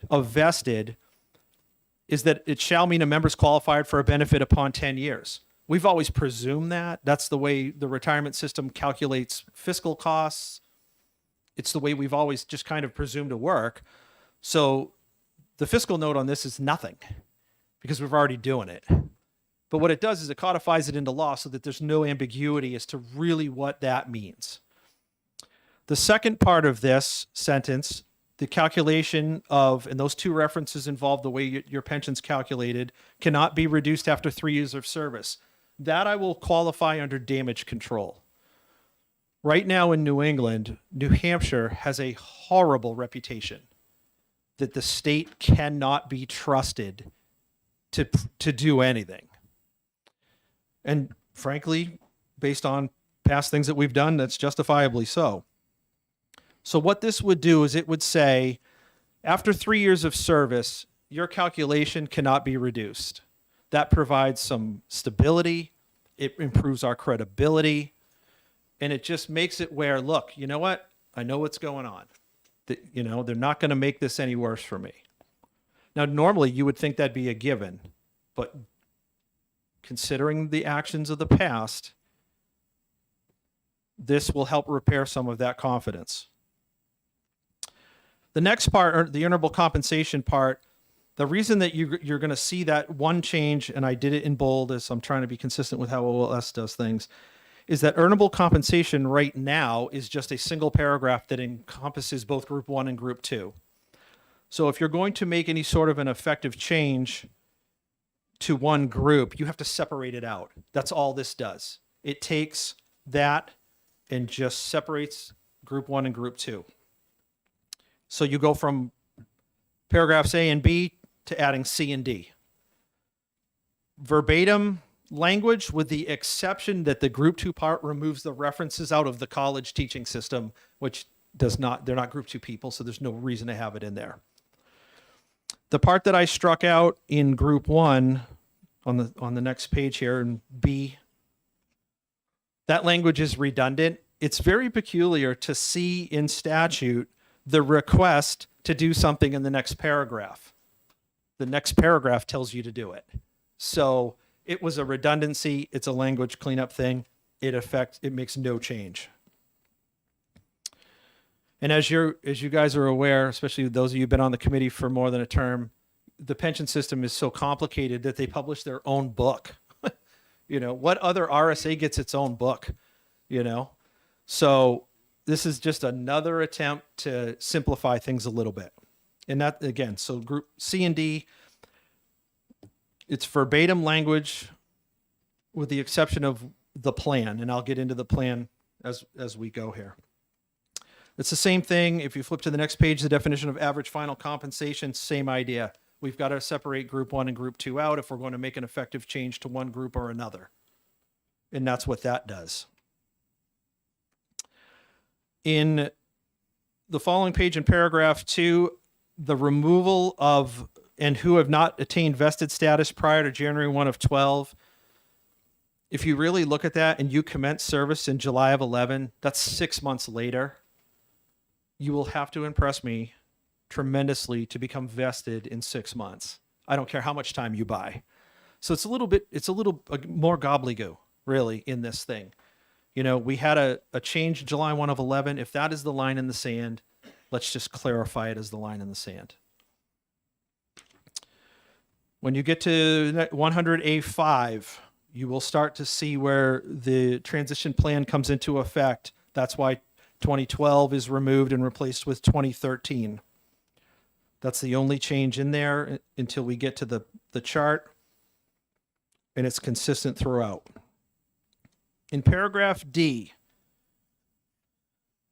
of vested is that it shall mean a member's qualified for a benefit upon 10 years. We've always presumed that. That's the way the retirement system calculates fiscal costs. It's the way we've always just kind of presumed to work. So the fiscal note on this is nothing because we're already doing it. But what it does is it codifies it into law so that there's no ambiguity as to really what that means. The second part of this sentence, the calculation of, and those two references involve the way your pension's calculated, cannot be reduced after 3 years of service. That I will qualify under damage control. Right now in New England, New Hampshire has a horrible reputation that the state cannot be trusted to do anything. And frankly, based on past things that we've done, that's justifiably so. So what this would do is it would say, after 3 years of service, your calculation cannot be reduced. That provides some stability. It improves our credibility. And it just makes it where, look, you know what? I know what's going on. You know, they're not going to make this any worse for me. Now, normally you would think that'd be a given, but considering the actions of the past, this will help repair some of that confidence. The next part, or the earnable compensation part, the reason that you're going to see that one change, and I did it in bold as I'm trying to be consistent with how OLS does things, is that earnable compensation right now is just a single paragraph that encompasses both Group 1 and Group 2. So if you're going to make any sort of an effective change to one group, you have to separate it out. That's all this does. It takes that and just separates Group 1 and Group 2. So you go from paragraphs A and B to adding C and D. Verbatim language, with the exception that the Group 2 part removes the references out of the college teaching system, which does not, they're not Group 2 people, so there's no reason to have it in there. The part that I struck out in Group 1 on the next page here in B, that language is redundant. It's very peculiar to see in statute the request to do something in the next paragraph. The next paragraph tells you to do it. So it was a redundancy. It's a language cleanup thing. It makes no change. And as you guys are aware, especially those of you who've been on the committee for more than a term, the pension system is so complicated that they publish their own book. You know, what other RSA gets its own book, you know? So this is just another attempt to simplify things a little bit. And that, again, so Group C and D, it's verbatim language with the exception of the plan. And I'll get into the plan as we go here. It's the same thing. If you flip to the next page, the definition of average final compensation, same idea. We've got to separate Group 1 and Group 2 out if we're going to make an effective change to one group or another. And that's what that does. In the following page in paragraph 2, the removal of and who have not attained vested status prior to January 1 of 12. If you really look at that and you commence service in July of 11, that's 6 months later. You will have to impress me tremendously to become vested in 6 months. I don't care how much time you buy. So it's a little more gobbledygook, really, in this thing. You know, we had a change July 1 of 11. If that is the line in the sand, let's just clarify it as the line in the sand. When you get to 100A5, you will start to see where the transition plan comes into effect. That's why 2012 is removed and replaced with 2013. That's the only change in there until we get to the chart, and it's consistent throughout. In paragraph D,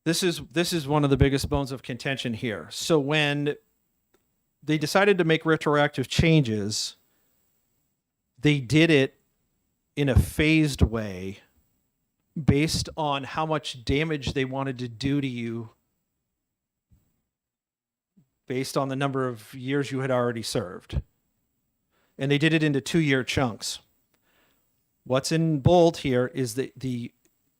this is one of the biggest bones of contention here. So when they decided to make retroactive changes, they did it in a phased way based on how much damage they wanted to do to you based on the number of years you had already served. And they did it into 2-year chunks. What's in bold here is the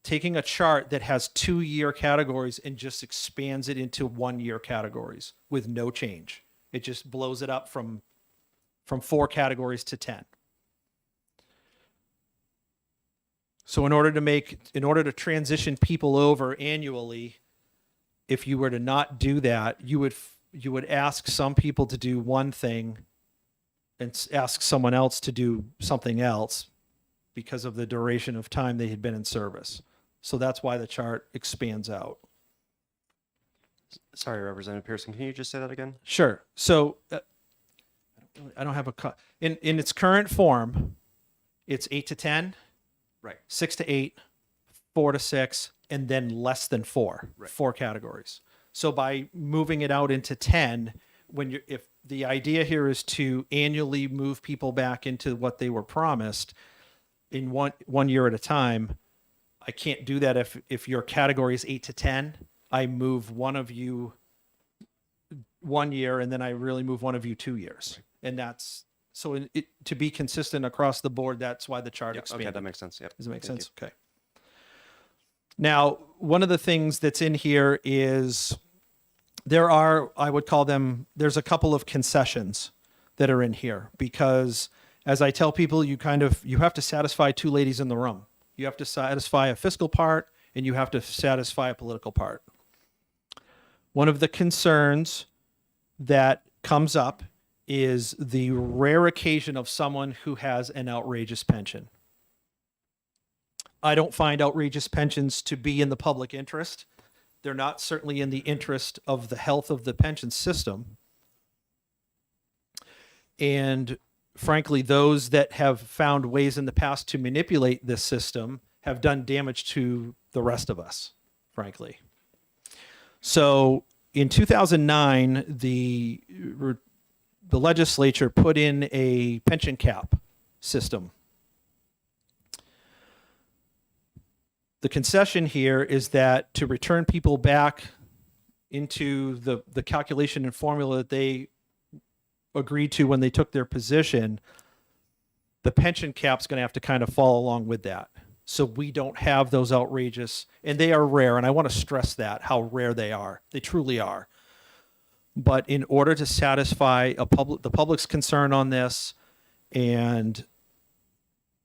taking a chart that has 2-year categories and just expands it into 1-year categories with no change. It just blows it up from 4 categories to 10. So in order to transition people over annually, if you were to not do that, you would ask some people to do one thing and ask someone else to do something else because of the duration of time they had been in service. So that's why the chart expands out. Sorry, Representative Pearson, can you just say that again? Sure. So I don't have in its current form, it's 8 to 10, Right. 6 to 8, 4 to 6, and then less than 4, Right. 4 categories. So by moving it out into 10, if the idea here is to annually move people back into what they were promised in one year at a time, I can't do that if your category is 8 to 10. I move one of you 1 year, and then I really move one of you 2 years. Right. And that's so to be consistent across the board. That's why the chart expanded. Okay, that makes sense. Yep. Does it make Thank sense? Okay. Now, one of the things that's in here is there are, I would call them, there's a couple of concessions that are in here because as I tell people, you have to satisfy two ladies in the room. You have to satisfy a fiscal part and you have to satisfy a political part. One of the concerns that comes up is the rare occasion of someone who has an outrageous pension. I don't find outrageous pensions to be in the public interest. They're not certainly in the interest of the health of the pension system. And frankly, those that have found ways in the past to manipulate this system have done damage to the rest of us, frankly. So in 2009, the legislature put in a pension cap system. The concession here is that to return people back into the calculation and formula that they agreed to when they took their position, the pension cap's going to have to kind of follow along with that. So we don't have those outrageous, and they are rare, and I want to stress that, how rare they are. They truly are. But in order to satisfy the public's concern on this and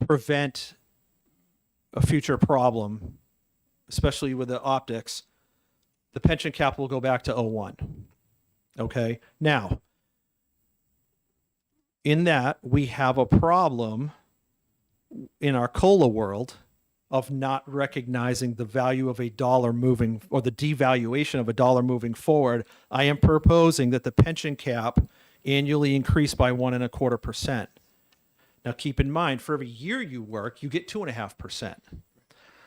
prevent a future problem, especially with the optics, the pension cap will go back to 01. Okay. Now, in that, we have a problem in our COLA world of not recognizing the value of a dollar moving, or the devaluation of a dollar moving forward. I am proposing that the pension cap annually increase by 1.25%. Now, keep in mind, for every year you work, you get 2.5%.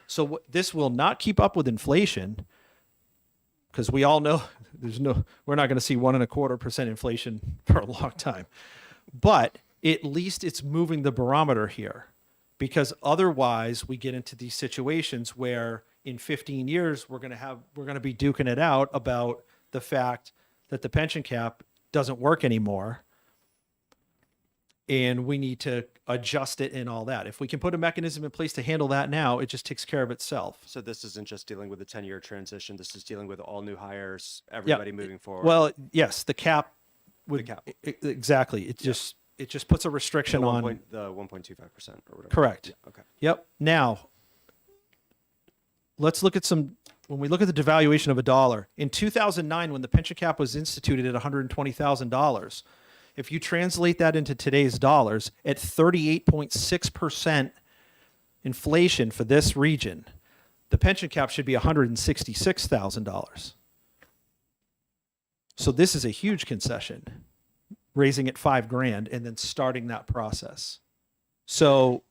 So this will not keep up with inflation, because we all know we're not going to see 1.25% inflation for a long time. But at least it's moving the barometer here, because otherwise we get into these situations where in 15 years we're going to be duking it out about the fact that the pension cap doesn't work anymore. And we need to adjust it and all that. If we can put a mechanism in place to handle that now, it just takes care of itself. So this isn't just dealing with the 10-year transition. This is dealing with all new hires, everybody moving forward. Well, yes, the cap would, The cap. Exactly. It just puts a restriction the on 1.25% or whatever. Correct. Yeah, okay. Yep. Now, let's look at when we look at the devaluation of a dollar. In 2009, when the pension cap was instituted at $120,000, if you translate that into today's dollars, at 38.6% inflation for this region, the pension cap should be $166,000. So this is a huge concession, raising it $5,000 and then starting that process. So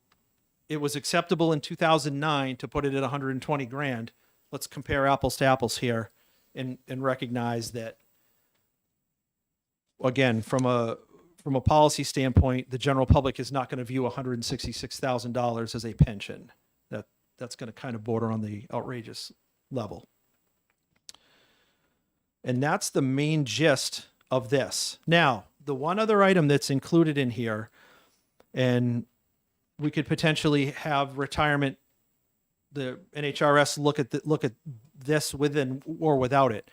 it was acceptable in 2009 to put it at 120 grand. Let's compare apples to apples here and recognize that, again, from a policy standpoint, the general public is not going to view $166,000 as a pension. That's going to kind of border on the outrageous level. And that's the main gist of this. Now, the one other item that's included in here, and we could potentially have retirement, the NHRS look at this with or without it.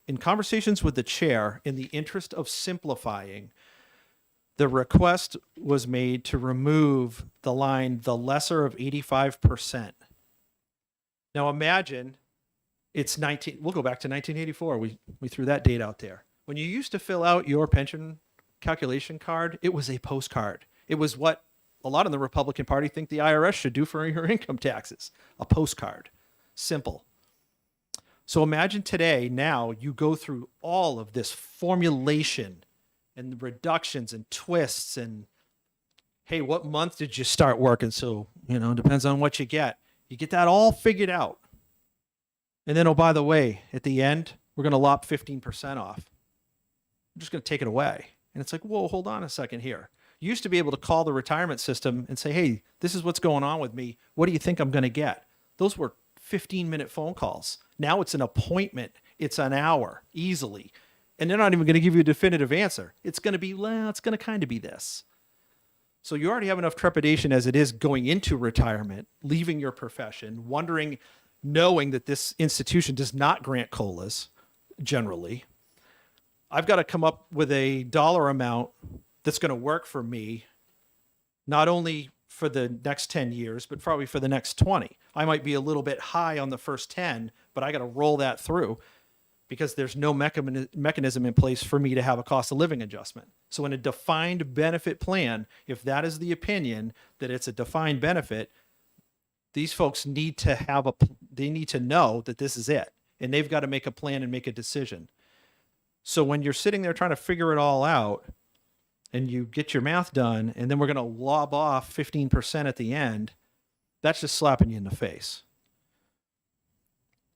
In conversations with the chair, in the interest of simplifying, the request was made to remove the line, the lesser of 85%. Now imagine we'll go back to 1984. We threw that date out there. When you used to fill out your pension calculation card, it was a postcard. It was what a lot of the Republican Party think the IRS should do for your income taxes. A postcard. Simple. So imagine today, now you go through all of this formulation and the reductions and twists and, hey, what month did you start working? So, it depends on what you get. You get that all figured out. And then, oh, by the way, at the end, we're going to lop 15% off. I'm just going to take it away. And it's like, whoa, hold on a second here. You used to be able to call the retirement system and say, hey, this is what's going on with me. What do you think I'm going to get? Those were 15-minute phone calls. Now it's an appointment. It's an hour easily. And they're not even going to give you a definitive answer. It's going to be, well, it's going to kind of be this. So you already have enough trepidation as it is going into retirement, leaving your profession, wondering, knowing that this institution does not grant COLAs generally, I've got to come up with a dollar amount that's going to work for me, not only for the next 10 years, but probably for the next 20. I might be a little bit high on the first 10, but I got to roll that through because there's no mechanism in place for me to have a cost of living adjustment. So in a defined benefit plan, if that is the opinion that it's a defined benefit, these folks need to they need to know that this is it, and they've got to make a plan and make a decision. So when you're sitting there trying to figure it all out and you get your math done, and then we're going to lob off 15% at the end, that's just slapping you in the face.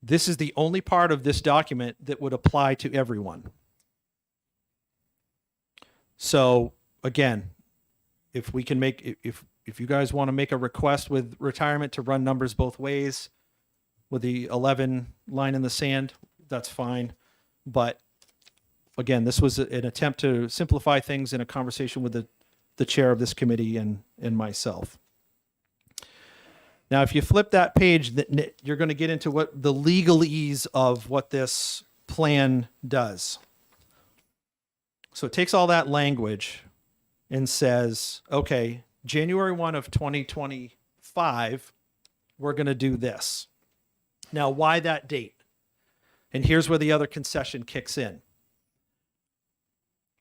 This is the only part of this document that would apply to everyone. So again, if we can make, if you guys want to make a request with retirement to run numbers both ways with the 11 line in the sand, that's fine. But again, this was an attempt to simplify things in a conversation with the chair of this committee and myself. Now, if you flip that page, you're going to get into what the legalese of what this plan does. So it takes all that language and says, okay, January 1 of 2025, we're going to do this. Now, why that date? And here's where the other concession kicks in.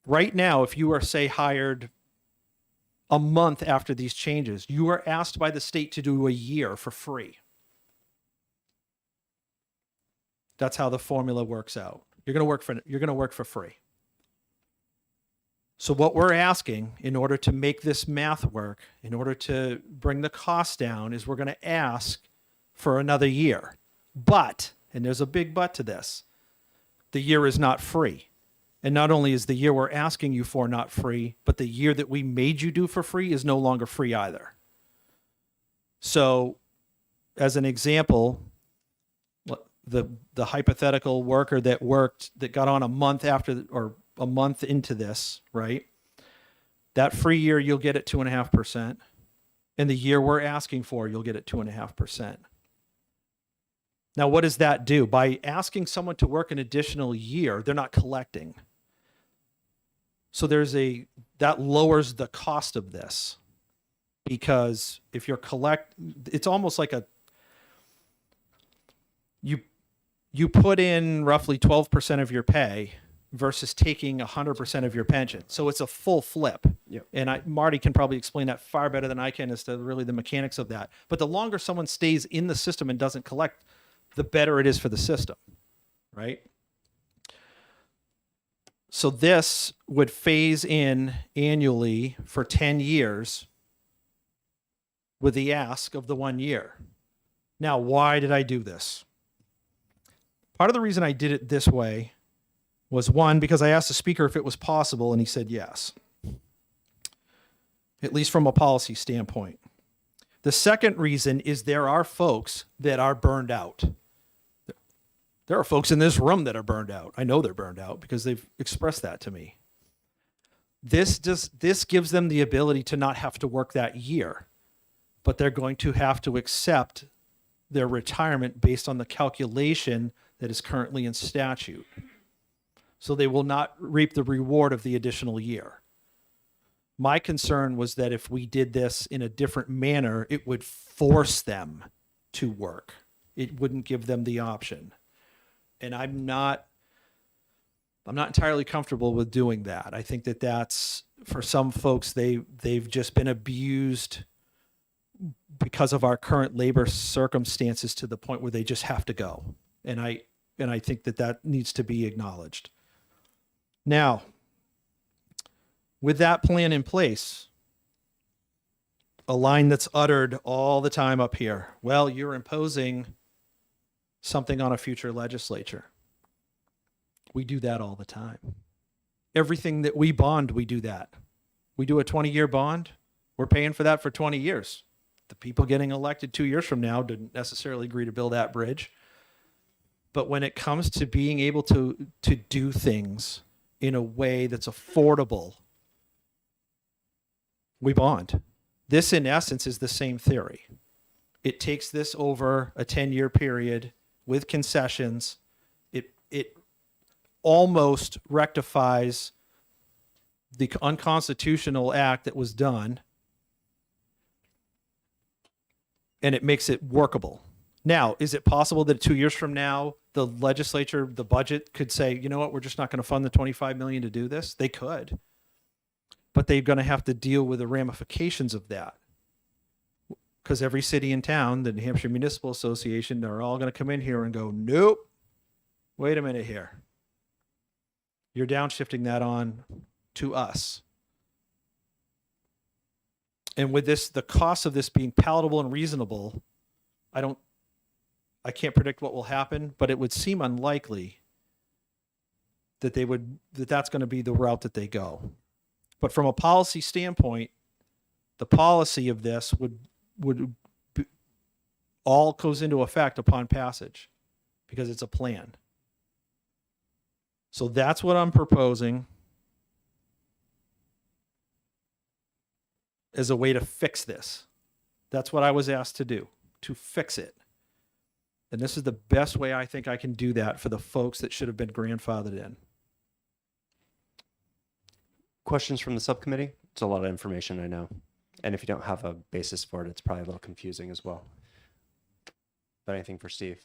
Right now, if you are, say, hired a month after these changes, you are asked by the state to do a year for free. That's how the formula works out. You're going to work for free. So what we're asking in order to make this math work, in order to bring the cost down, is we're going to ask for another year. But, and there's a big but to this, the year is not free. And not only is the year we're asking you for not free, but the year that we made you do for free is no longer free either. So, as an example, the hypothetical worker that got on a month after or a month into this, right? That free year you'll get at 2.5%, and the year we're asking for you'll get at 2.5%. Now, what does that do? By asking someone to work an additional year, they're not collecting. So that lowers the cost of this, because if you're it's almost like you put in roughly 12% of your pay versus taking 100% of your pension. So it's a full flip. Yep. And Marty can probably explain that far better than I can as to really the mechanics of that. But the longer someone stays in the system and doesn't collect, the better it is for the system, right? So this would phase in annually for 10 years with the ask of the 1 year. Now, why did I do this? Part of the reason I did it this way was, one, because I asked the speaker if it was possible, and he said yes, at least from a policy standpoint. The second reason is there are folks that are burned out. There are folks in this room that are burned out. I know they're burned out because they've expressed that to me. This gives them the ability to not have to work that year, but they're going to have to accept their retirement based on the calculation that is currently in statute. So they will not reap the reward of the additional year. My concern was that if we did this in a different manner, it would force them to work. It wouldn't give them the option. And I'm not entirely comfortable with doing that. I think that that's, for some folks, they've just been abused because of our current labor circumstances to the point where they just have to go. And I think that needs to be acknowledged. Now, with that plan in place, a line that's uttered all the time up here, well, you're imposing something on a future legislature. We do that all the time. Everything that we bond, we do that. We do a 20-year bond. We're paying for that for 20 years. The people getting elected 2 years from now didn't necessarily agree to build that bridge. But when it comes to being able to do things in a way that's affordable, we bond. This, in essence, is the same theory. It takes this over a 10-year period with concessions. It almost rectifies the unconstitutional act that was done, and it makes it workable. Now, is it possible that 2 years from now, the legislature, the budget could say, you know what, we're just not going to fund the $25 million to do this? They could, but they're going to have to deal with the ramifications of that. Because every city and town, the New Hampshire Municipal Association, they're all going to come in here and go, nope, wait a minute here. You're downshifting that on to us. And with this, the cost of this being palatable and reasonable, I can't predict what will happen, but it would seem unlikely that that's going to be the route that they go. But from a policy standpoint, the policy of this would be, all goes into effect upon passage because it's a plan. So that's what I'm proposing as a way to fix this. That's what I was asked to do, to fix it. And this is the best way I think I can do that for the folks that should have been grandfathered in. Questions from the subcommittee? It's a lot of information, I know. And if you don't have a basis for it, it's probably a little confusing as well. But anything for Steve?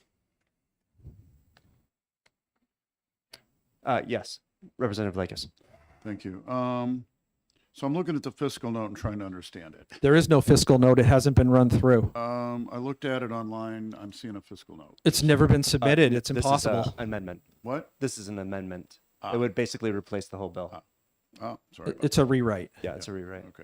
Yes, Representative Lakis. Thank you. So I'm looking at the fiscal note and trying to understand it. There is no fiscal note. It hasn't been run through. I looked at it online. I'm seeing a fiscal note. It's never been submitted. It's This impossible. is an amendment. What? This is an amendment. Ah. It would basically replace the whole bill. Oh, sorry. about It's a rewrite. Yeah, it's a rewrite. that.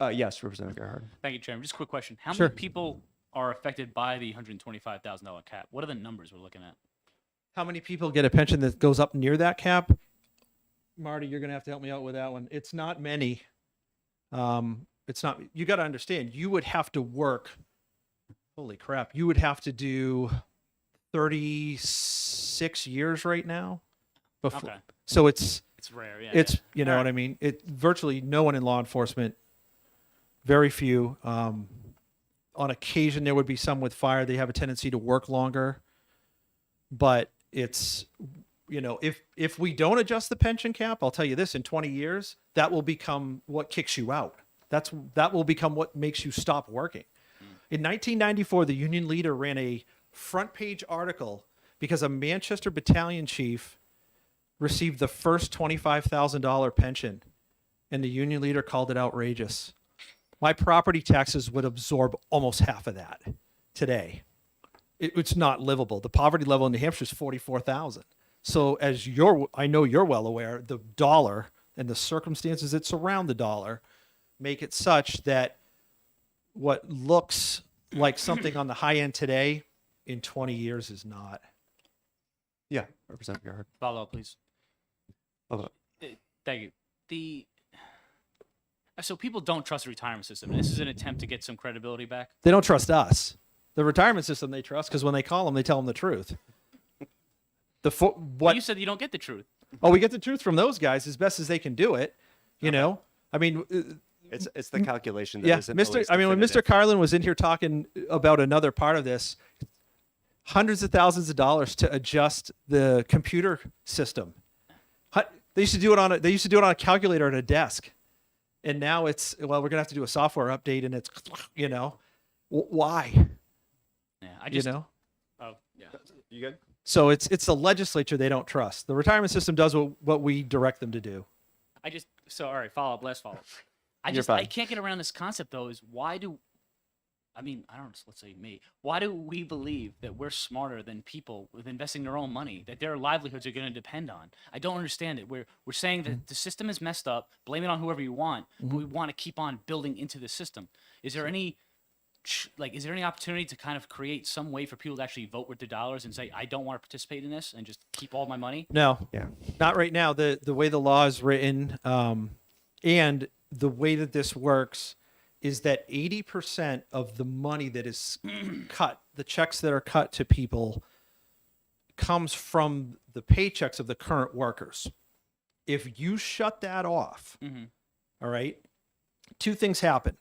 Okay. Yes, Representative Gerhard. Thank you, Chairman. Just a quick question. How Sure. many people are affected by the $125,000 cap? What are the numbers we're looking at? How many people get a pension that goes up near that cap? Marty, you're going to have to help me out with that one. It's not many. It's not, you got to understand, you would have to work, holy crap, you would have to do 36 years right now. Before. Okay. So it's rare, yeah. it's, you know All what I mean? It virtually no one in law enforcement, very few. On occasion, there would be some with fire. They have a tendency to work longer, but it's, you know, if we don't adjust the pension cap, I'll tell you this, in 20 years, that will become what kicks you out. That will become what makes you stop working. In 1994, the union leader ran a front page article because a Manchester battalion chief received the first $25,000 pension, and the union leader called it outrageous. My property taxes would absorb almost half of that today. It's not livable. The poverty level in New Hampshire is 44,000. So I know you're well aware, the dollar and the circumstances that surround the dollar make it such that what looks like something on the high end today in 20 years is not. Yeah, Representative Gerhard. Follow up, please. Follow up. Thank you. So people don't trust the retirement system. This is an attempt to get some credibility back. They don't trust us. The retirement system they trust because when they call them, they tell them the truth. But you said you don't get the truth. Oh, we get the truth from those guys as best as they can do it. You know, I mean, It's the calculation that yeah, isn't Mr. always I mean, when Mr. definitive. Carlin was in here talking about another part of this, hundreds of thousands of dollars to adjust the computer system. They used to do it on a calculator at a desk, and now it's we're gonna have to do a software update, and it's why? Yeah, I just. You know. Oh, yeah. You good? So it's the legislature they don't trust. The retirement system does what we direct them to do. All right, follow up, last follow up. You're fine. I can't get around this concept though, is why do let's say me, why do we believe that we're smarter than people with investing their own money, that their livelihoods are going to depend on? I don't understand it. We're saying that the system is messed up, blame it on whoever you want, but we want to keep on building into the system. Is there any opportunity to kind of create some way for people to actually vote with their dollars and say, I don't want to participate in this and just keep all my money? No, Yeah. not right now. The way the law is written, and the way that this works is that 80% of the money that is cut, the checks that are cut to people, comes from the paychecks of the current workers. If you shut that off, all right, two things happen.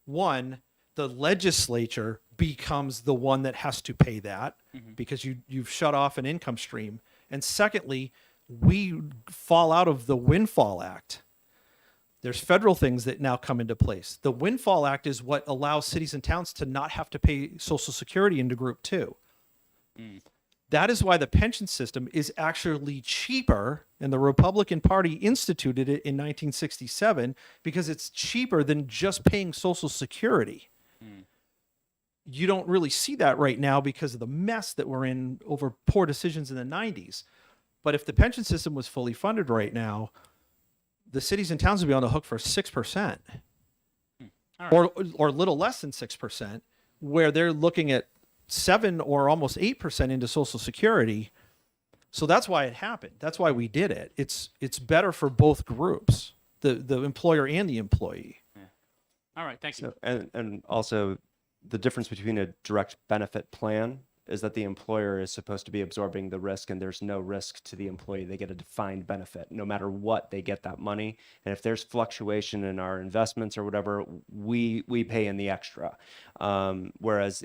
one, the legislature becomes the one that has to pay that because you've shut off an income stream. And secondly, we fall out of the Windfall Act. There's federal things that now come into place. The Windfall Act is what allows cities and towns to not have to pay Social Security into Group 2. That is why the pension system is actually cheaper, and the Republican Party instituted it in 1967 because it's cheaper than just paying Social Security. You don't really see that right now because of the mess that we're in over poor decisions in the 90s. But if the pension system was fully funded right now, the cities and towns would be on the hook for 6%, or a little less than 6%, where they're looking at 7 or almost 8% into Social Security. So that's why it happened. That's why we did it. It's better for both groups, the employer and the employee. All right, thank you. So, and also the difference between a direct benefit plan is that the employer is supposed to be absorbing the risk, and there's no risk to the employee. They get a defined benefit. No matter what, they get that money. And if there's fluctuation in our investments or whatever, we pay in the extra. Whereas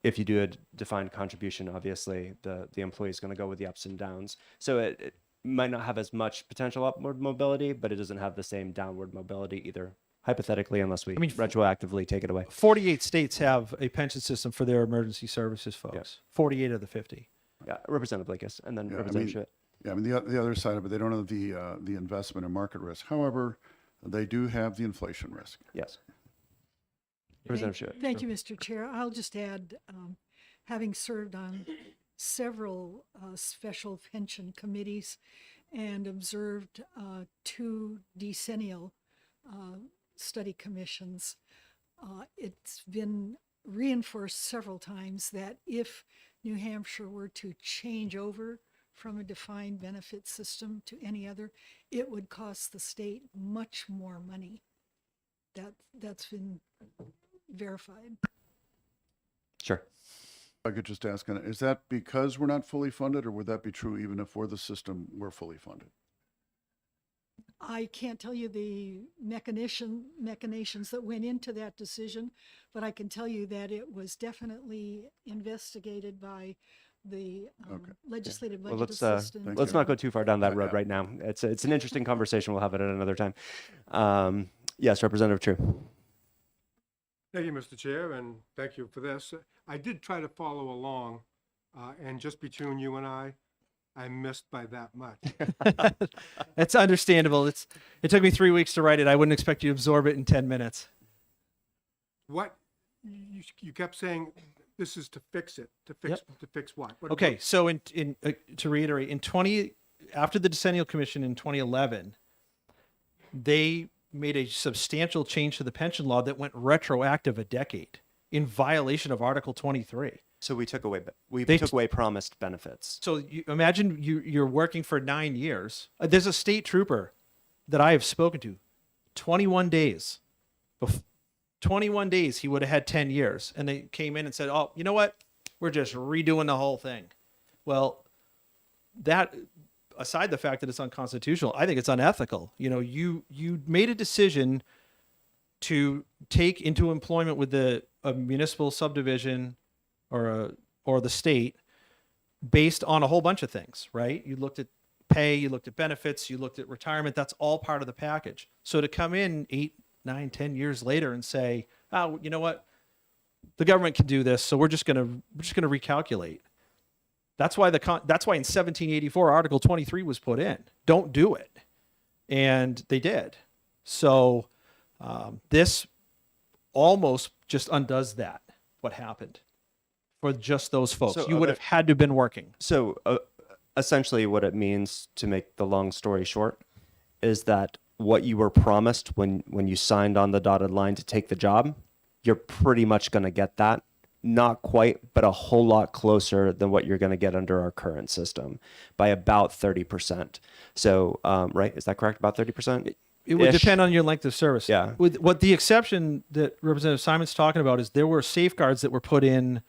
if you do a defined contribution, obviously the employee is going to go with the ups and downs. So it might not have as much potential upward mobility, but it doesn't have the same downward mobility either, hypothetically, unless we retroactively take it away. 48 states have a pension system for their emergency services folks. Yes. 48 of the 50. Yeah, Representative Blakis, and then Yeah, Representative Schmidt. Yeah, I mean, the other side of it, they don't have the investment and market risk. However, they do have the inflation risk. Yes. Representative Schmidt. Thank you, Mr. Chair. I'll just add, having served on several special pension committees and observed 2 decennial study commissions, it's been reinforced several times that if New Hampshire were to change over from a defined benefit system to any other, it would cost the state much more money. That's been verified. Sure. I could just ask, is that because we're not fully funded, or would that be true even if we're the system, we're fully funded? I can't tell you the machinations that went into that decision, but I can tell you that it was definitely investigated by the legislative Well, budget let's assistant. let's not go too far down that Yeah, road yeah. right now. It's an interesting conversation. We'll have it at another time. Yes, Representative True. Thank you, Mr. Chair, and thank you for this. I did try to follow along, and just between you and I missed by that much. It's understandable. It took me 3 weeks to write it. I wouldn't expect you to absorb it in 10 minutes. What, you kept saying this is to fix it, to fix what? Okay, so to reiterate, after the Decennial Commission in 2011, they made a substantial change to the pension law that went retroactive a decade in violation of Article 23. So we took away They took away promised benefits. So you imagine you're working for 9 years. There's a state trooper that I have spoken to, 21 days. 21 days, he would have had 10 years. And they came in and said, oh, you know what? We're just redoing the whole thing. Well, that, aside the fact that it's unconstitutional, I think it's unethical. You know, you made a decision to take into employment with a municipal subdivision or the state based on a whole bunch of things, right? You looked at pay, you looked at benefits, you looked at retirement. That's all part of the package. So to come in 8, 9, 10 years later and say, oh, you know what? The government can do this, so we're just gonna recalculate. That's why in 1784 Article 23 was put in. Don't do it, and they did. So this almost just undoes that. What happened for just those folks? So, You would have had to have been working. So essentially what it means, to make the long story short, is that what you were promised when you signed on the dotted line to take the job, you're pretty much going to get that. Not quite, but a whole lot closer than what you're going to get under our current system by about 30%. So, right, is that correct? About 30%? It would Ish. depend on your length of service. Yeah. With what the exception that Representative Simon's talking about is there were safeguards that were put in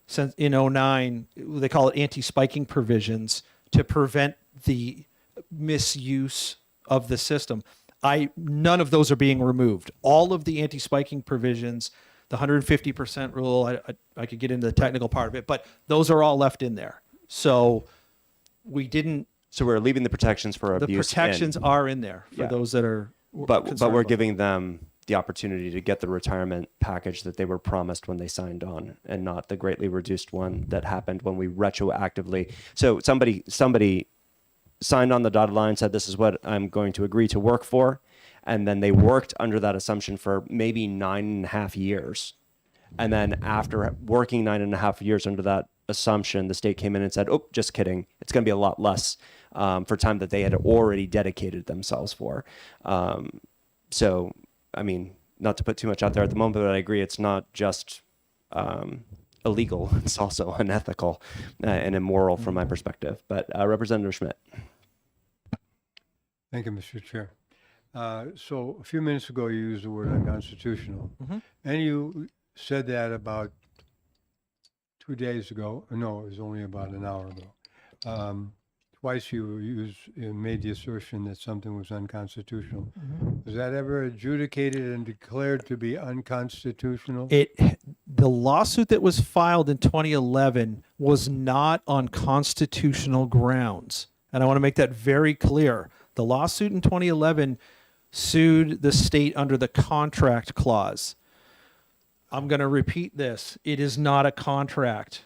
since in 2009. They call it anti-spiking provisions to prevent the misuse of the system. None of those are being removed. All of the anti-spiking provisions, the 150% rule, I could get into the technical part of it, but those are all left in there. So we didn't, So we're leaving the protections for the abuse protections in, are in there for Yeah. those that are but concerned we're about giving them the opportunity to get the retirement package that they were promised when they signed on, and not the greatly reduced one that happened when we retroactively. So somebody signed on the dotted line, said, this is what I'm going to agree to work for. And then they worked under that assumption for maybe 9.5 years. And then after working 9.5 years under that assumption, the state came in and said, oh, just kidding. It's going to be a lot less for time that they had already dedicated themselves for. So, I mean, not to put too much out there at the moment, but I agree. It's not just illegal. It's also unethical and immoral from my perspective. But Representative Schmidt. Thank you, Mr. Chair. So a few minutes ago, you used the word unconstitutional. And you said that about 2 days ago. No, it was only about an hour ago. Twice you made the assertion that something was unconstitutional. Was that ever adjudicated and declared to be unconstitutional? The lawsuit that was filed in 2011 was not on constitutional grounds. And I want to make that very clear. The lawsuit in 2011 sued the state under the contract clause. I'm going to repeat this. It is not a contract.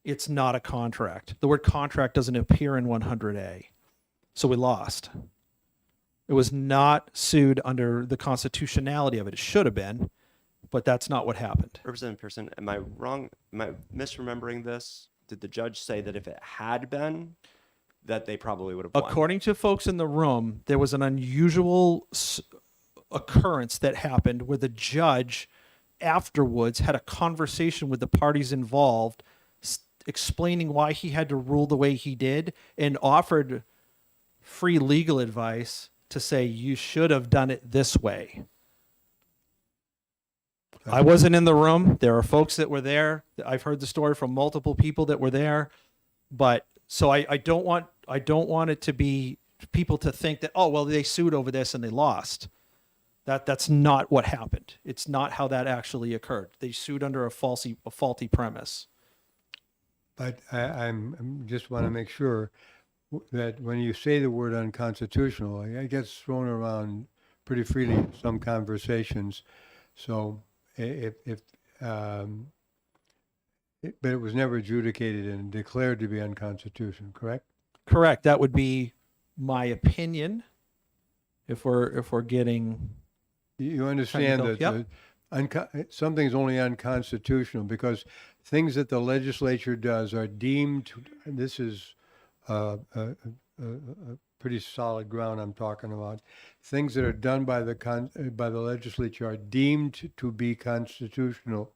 It's not a contract. The word contract doesn't appear in 100A. So we lost. It was not sued under the constitutionality of it. It should have been, but that's not what happened. Representative Pearson, am I wrong? Am I misremembering this? Did the judge say that if it had been, that they probably would have won? According to folks in the room, there was an unusual occurrence that happened where the judge afterwards had a conversation with the parties involved, explaining why he had to rule the way he did, and offered free legal advice to say, you should have done it this way. I wasn't in the room. There are folks that were there. I've heard the story from multiple people that were there. But so I don't want it to be people to think that, oh, well, they sued over this and they lost. That's not what happened. It's not how that actually occurred. They sued under a faulty premise. But I'm just want to make sure that when you say the word unconstitutional, it gets thrown around pretty freely in some conversations. So but it was never adjudicated and declared to be unconstitutional, correct? Correct. That would be my opinion. If we're getting, You understand Technical, that something's only unconstitutional because things that the legislature does are deemed, this is a pretty solid ground I'm talking about, things that are done by the legislature are deemed to be constitutional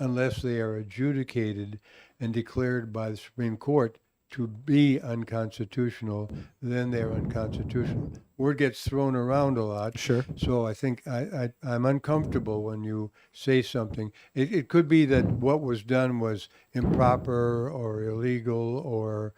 unless they are adjudicated and declared by the Supreme Court to be unconstitutional, then they're unconstitutional. Word gets thrown around a lot. Sure. So I think I'm uncomfortable when you say something. It could be that what was done was improper or illegal or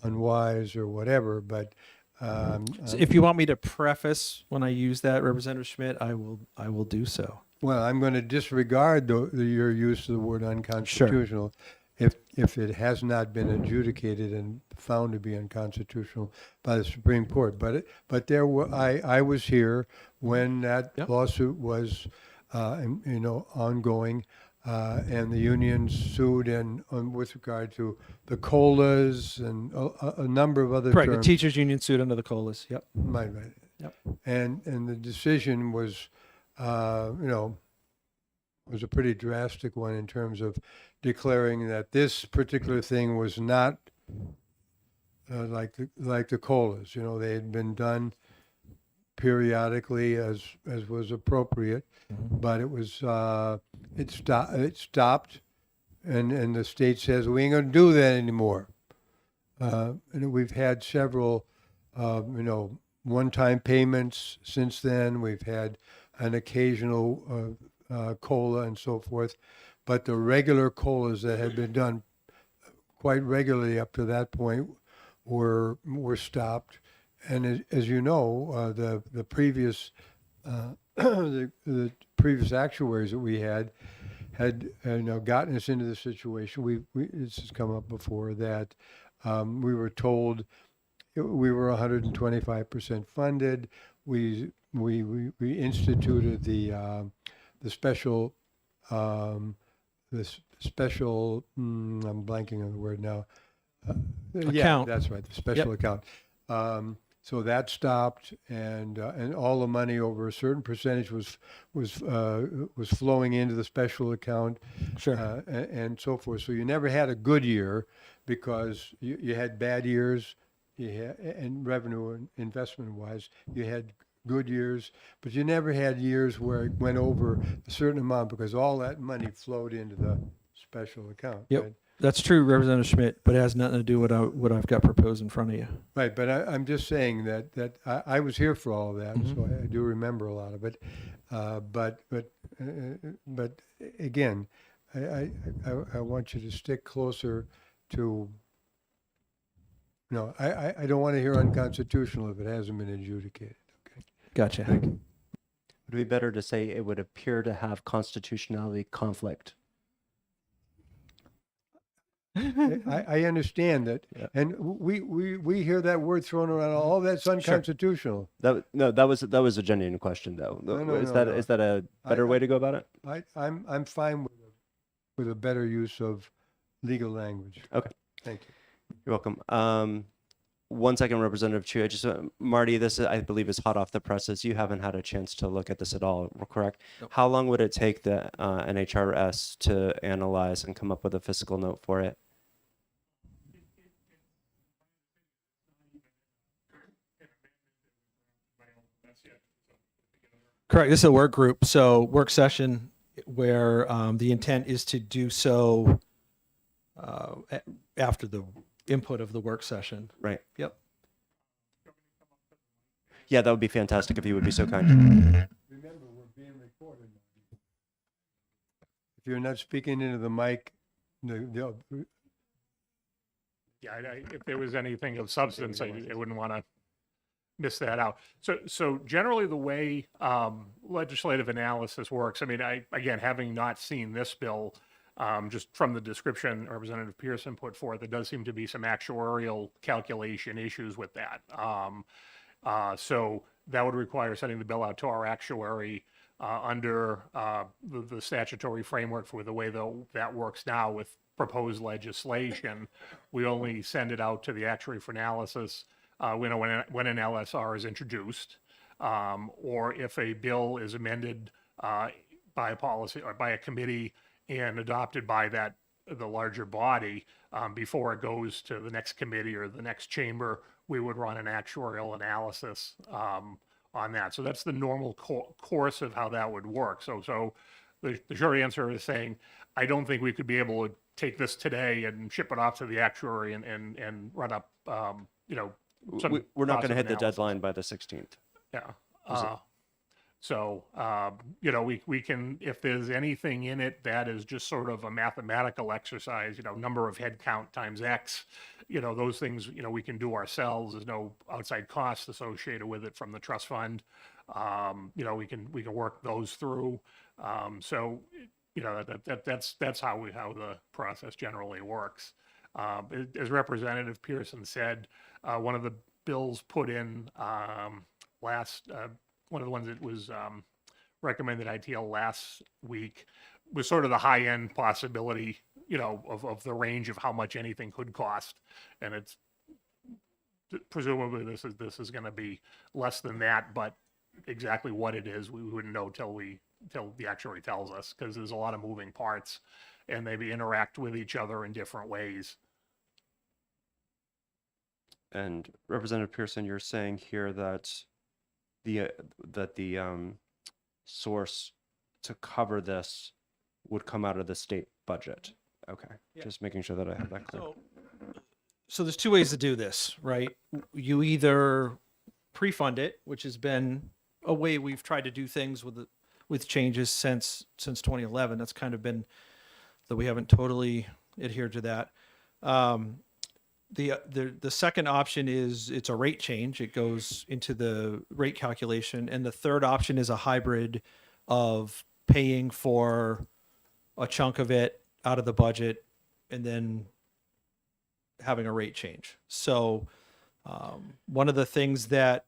unwise or whatever, but so if you want me to preface when I use that, Representative Schmidt, I will do so. well, I'm going to disregard your use of the word unconstitutional if it has not been adjudicated and found to be unconstitutional by the Supreme Court. But I was here when that lawsuit was ongoing, and the union sued with regard to the COLAs and a number of other Correct. terms. The teachers union sued under the COLAs. Yep. Right. Yep. And the decision was, was a pretty drastic one in terms of declaring that this particular thing was not like the COLAs. They had been done periodically as was appropriate, but it was it stopped, and the state says we ain't gonna do that anymore. And we've had several one-time payments since then. We've had an occasional COLA and so forth, but the regular COLAs that had been done quite regularly up to that point were stopped, And as you know, the previous the previous actuaries that we had gotten us into the situation. This has come up before that we were told we were 125% funded. We instituted the special I'm blanking on the word now. Yeah, Account. that's right, the special account. So that stopped, and all the money over a certain percentage was flowing into the special account, Sure. and so forth. So you never had a good year because you had bad years, and revenue and investment wise, you had good years, but you never had years where it went over a certain amount because all that money flowed into the special account. Yep. Right? That's true, Representative Schmidt, but it has nothing to do with what I've got proposed in front of you. Right, but I'm just saying that I was here for all of that, so I do remember a lot of it. But again, I want you to stick closer to. No, I don't want to hear unconstitutional if it hasn't been adjudicated. Okay. Gotcha. Thank you. Would it be better to say it would appear to have constitutionality conflict? I understand that, Yeah. and we hear that word thrown around. All that's unconstitutional. That was a genuine question though. No, is no, that no. is that a better way to go about it? I'm fine with a better use of legal language. Okay. Thank you. You're welcome. 1 second, Representative Chu. I just Marty, this I believe is hot off the presses. You haven't had a chance to look at this at all, correct? Nope. How long would it take the NHRS to analyze and come up with a fiscal note for it? Correct. This is a work group, so work session where the intent is to do so after the input of the work session. Right. Yep. Yeah, that would be fantastic if you would be so kind. Remember, we're being recorded. If you're not speaking into the mic, Yeah, if there was anything of substance, I wouldn't want to miss that out. So generally the way legislative analysis works, I mean, again, having not seen this bill, just from the description Representative Pearson put forth, there does seem to be some actuarial calculation issues with that. So that would require sending the bill out to our actuary under the statutory framework for the way that works now with proposed legislation. We only send it out to the actuary for analysis when an LSR is introduced, or if a bill is amended by a policy or by a committee and adopted by the larger body before it goes to the next committee or the next chamber, we would run an actuarial analysis on that. So that's the normal course of how that would work. So the short answer is saying, I don't think we could be able to take this today and ship it off to the actuary and run up, some We're not going to positive hit the analysis. deadline by the 16th. Yeah. So, we can, if there's anything in it that is just sort of a mathematical exercise, number of head count times X, those things, we can do ourselves. There's no outside costs associated with it from the trust fund. We can work those through. So, that's how the process generally works. As Representative Pearson said, one of the bills put in one of the ones that was recommended ITL last week was sort of the high end possibility, of the range of how much anything could cost, and it's presumably this is going to be less than that, but exactly what it is we wouldn't know till the actuary tells us, because there's a lot of moving parts and they interact with each other in different ways. And Representative Pearson, you're saying here that the source to cover this would come out of the state budget. Okay, just making sure that I have that clear. So there's two ways to do this, right? You either pre-fund it, which has been a way we've tried to do things with changes since 2011. That's kind of been, though we haven't totally adhered to that. the second option is it's a rate change. It goes into the rate calculation, and the third option is a hybrid of paying for a chunk of it out of the budget and then having a rate change. So one of the things that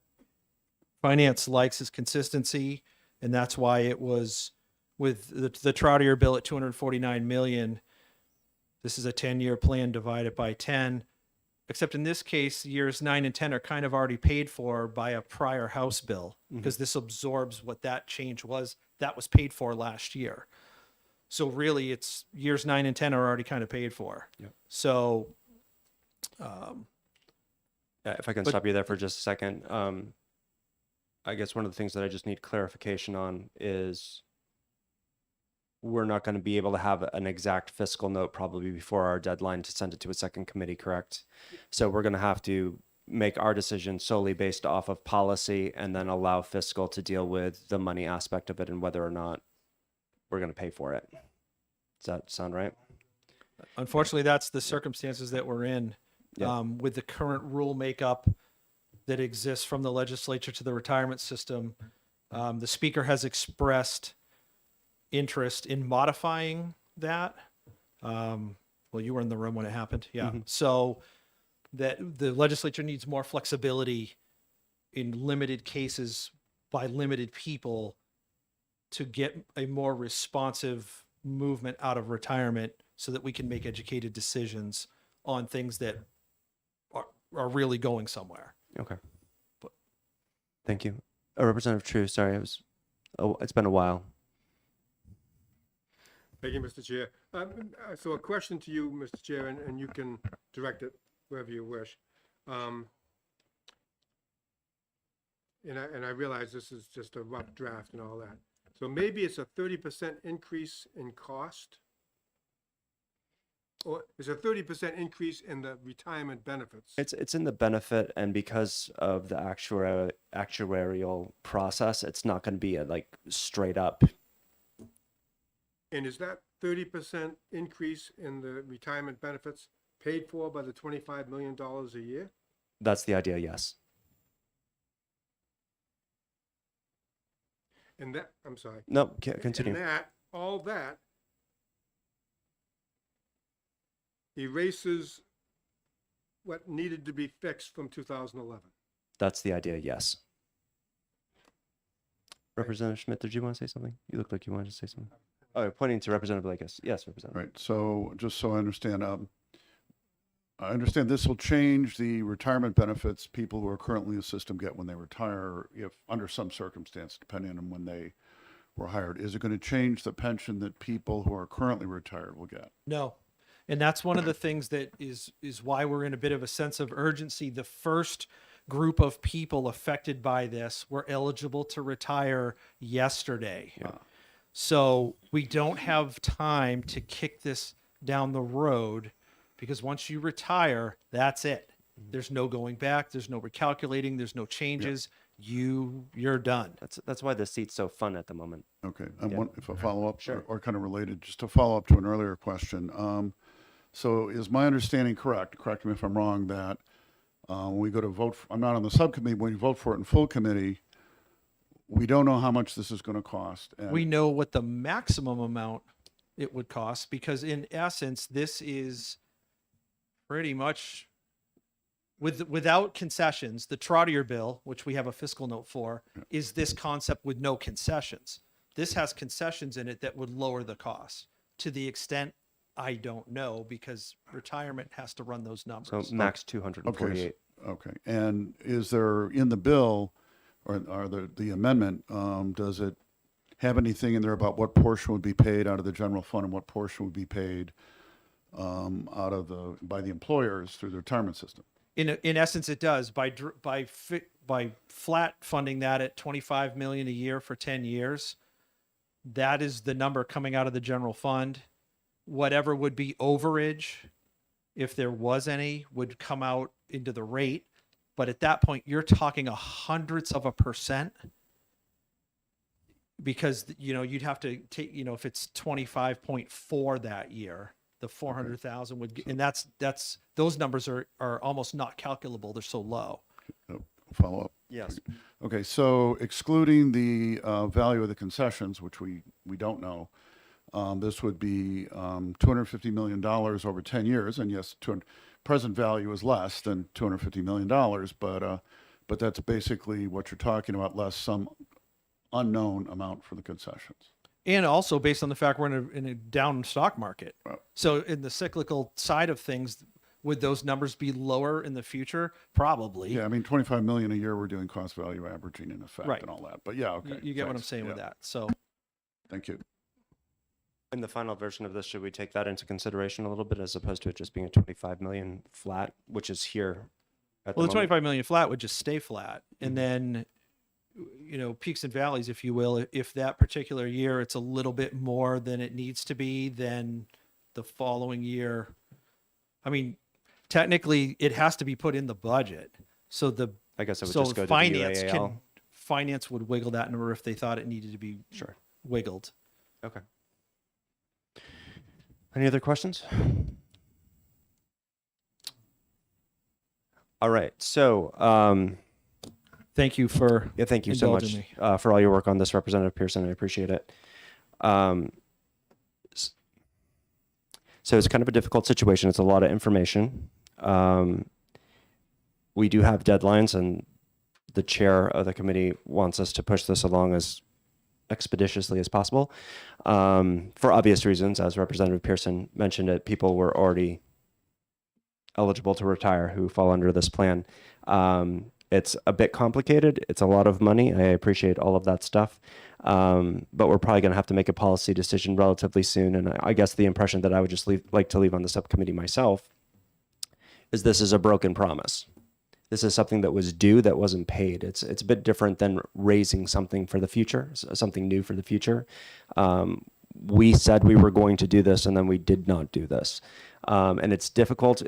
finance likes is consistency, and that's why it was with the Trotter bill at 249 million. This is a 10-year plan divided by 10. Except in this case, years 9 and 10 are kind of already paid for by a prior House bill because this absorbs what that change was that was paid for last year. So really, it's years 9 and 10 are already kind of paid for. Yep. So, If I can But- stop you there for just a second. I guess one of the things that I just need clarification on is we're not going to be able to have an exact fiscal note probably before our deadline to send it to a second committee, correct? So we're going to have to make our decision solely based off of policy and then allow fiscal to deal with the money aspect of it and whether or not we're going to pay for it. Does that sound right? unfortunately, that's the circumstances that we're in Yeah. with the current rule makeup that exists from the legislature to the retirement system. The speaker has expressed interest in modifying that. Well, you were in the room when it happened. Yeah. So that the legislature needs more flexibility in limited cases by limited people to get a more responsive movement out of retirement so that we can make educated decisions on things that are really going somewhere. Okay. But- Thank you. Representative True, sorry, it's been a while. Thank you, Mr. Chair. So a question to you, Mr. Chair, and you can direct it wherever you wish. And I realize this is just a rough draft and all that. So maybe it's a 30% increase in cost? Or is a 30% increase in the retirement benefits? It's in the benefit, and because of the actuarial process, it's not going to be a like straight up. And is that 30% increase in the retirement benefits paid for by the $25 million a year? That's the idea, yes. And that, I'm sorry. No, continue. And that, all that erases what needed to be fixed from 2011. That's the idea, yes. Representative Schmidt, did you want to say something? You look like you wanted to say something. Oh, you're pointing to Representative Lakis. Yes, Representative. Right, so just so I understand this will change the retirement benefits people who are currently in the system get when they retire, if under some circumstance, depending on when they were hired. Is it going to change the pension that people who are currently retired will get? No. And that's one of the things that is why we're in a bit of a sense of urgency. The first group of people affected by this were eligible to retire yesterday. Yeah. So we don't have time to kick this down the road because once you retire, that's it. There's no going back. There's no recalculating. There's no changes. You're done. That's why the seat's so fun at the moment. Okay, and Yeah. if I follow up, Sure. or kind of related, just to follow up to an earlier question. So is my understanding correct me if I'm wrong, that when we go to vote, I'm not on the subcommittee, when we vote for it in full committee, we don't know how much this is going to cost. And We know what the maximum amount it would cost because in essence, this is pretty much without concessions. The Trotter bill, which we have a fiscal note for, is this concept with no concessions. This has concessions in it that would lower the cost. To the extent I don't know because retirement has to run those numbers. So max 248. Okay, and is there in the bill or the amendment, does it have anything in there about what portion would be paid out of the general fund and what portion would be paid by the employers through the retirement system? In essence, it does by flat funding that at 25 million a year for 10 years. That is the number coming out of the general fund. Whatever would be overage, if there was any, would come out into the rate. But at that point, you're talking hundredths of a percent because you'd have to take if it's 25.4 that year, the 400,000 would, and that's those numbers are almost not calculable. They're so low. Follow up. Yes. Okay, so excluding the value of the concessions, which we don't know, this would be $250 million over 10 years. And yes, present value is less than $250 million, but that's basically what you're talking about, less some unknown amount for the concessions. And also based on the fact we're in a down stock market. Right. So in the cyclical side of things, would those numbers be lower in the future? Probably. Yeah, I mean, 25 million a year, we're doing cost value averaging in effect Right. and all that. But yeah, You- okay. You get what I'm thanks. saying with Yeah, that. So Thank you. In the final version of this, should we take that into consideration a little bit as opposed to it just being a 25 million flat, which is here? At well, the moment? 25 million flat would just stay flat. And then, you know, peaks and valleys, if you will, if that particular year it's a little bit more than it needs to be, then the following year, I mean, technically it has to be put in the budget. So I guess it would so just go to finance the UAAL. can finance would wiggle that number if they thought it needed to be Sure. wiggled. Okay. Any other questions? All right. So, Thank you for yeah, thank you so much indulging for all your work on this, Representative Pearson. I appreciate it. So it's kind of a difficult situation. It's a lot of information. We do have deadlines, and the chair of the committee wants us to push this along as expeditiously as possible. For obvious reasons, as Representative Pearson mentioned it, people were already eligible to retire who fall under this plan. It's a bit complicated. It's a lot of money. I appreciate all of that stuff. But we're probably going to have to make a policy decision relatively soon. And I guess the impression that I would just like to leave on the subcommittee myself is this is a broken promise. This is something that was due that wasn't paid. It's a bit different than raising something for the future, something new for the future. We said we were going to do this, and then we did not do this. And it's difficult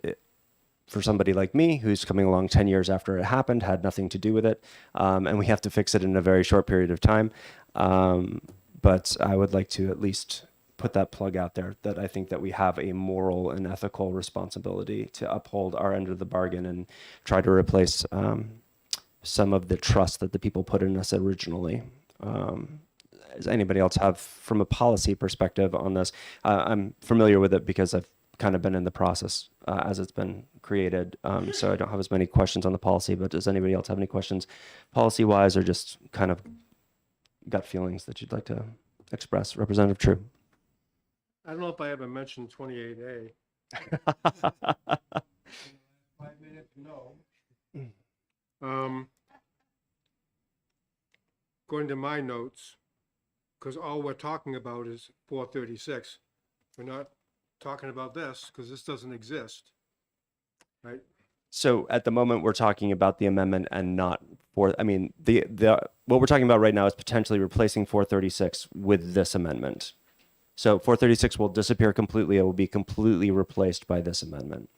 for somebody like me who's coming along 10 years after it happened, had nothing to do with it, and we have to fix it in a very short period of time. But I would like to at least put that plug out there that I think that we have a moral and ethical responsibility to uphold our end of the bargain and try to replace some of the trust that the people put in us originally. Does anybody else have, from a policy perspective on this? I'm familiar with it because I've kind of been in the process as it's been created. So I don't have as many questions on the policy, but does anybody else have any questions policy-wise or just kind of gut feelings that you'd like to express? Representative True. I don't know if I ever mentioned 28A. 5 minutes, no. According to my notes, because all we're talking about is 436, we're not talking about this because this doesn't exist, right? So at the moment, we're talking about the amendment and not I mean, the what we're talking about right now is potentially replacing 436 with this amendment. So 436 will disappear completely. It will be completely replaced by this amendment.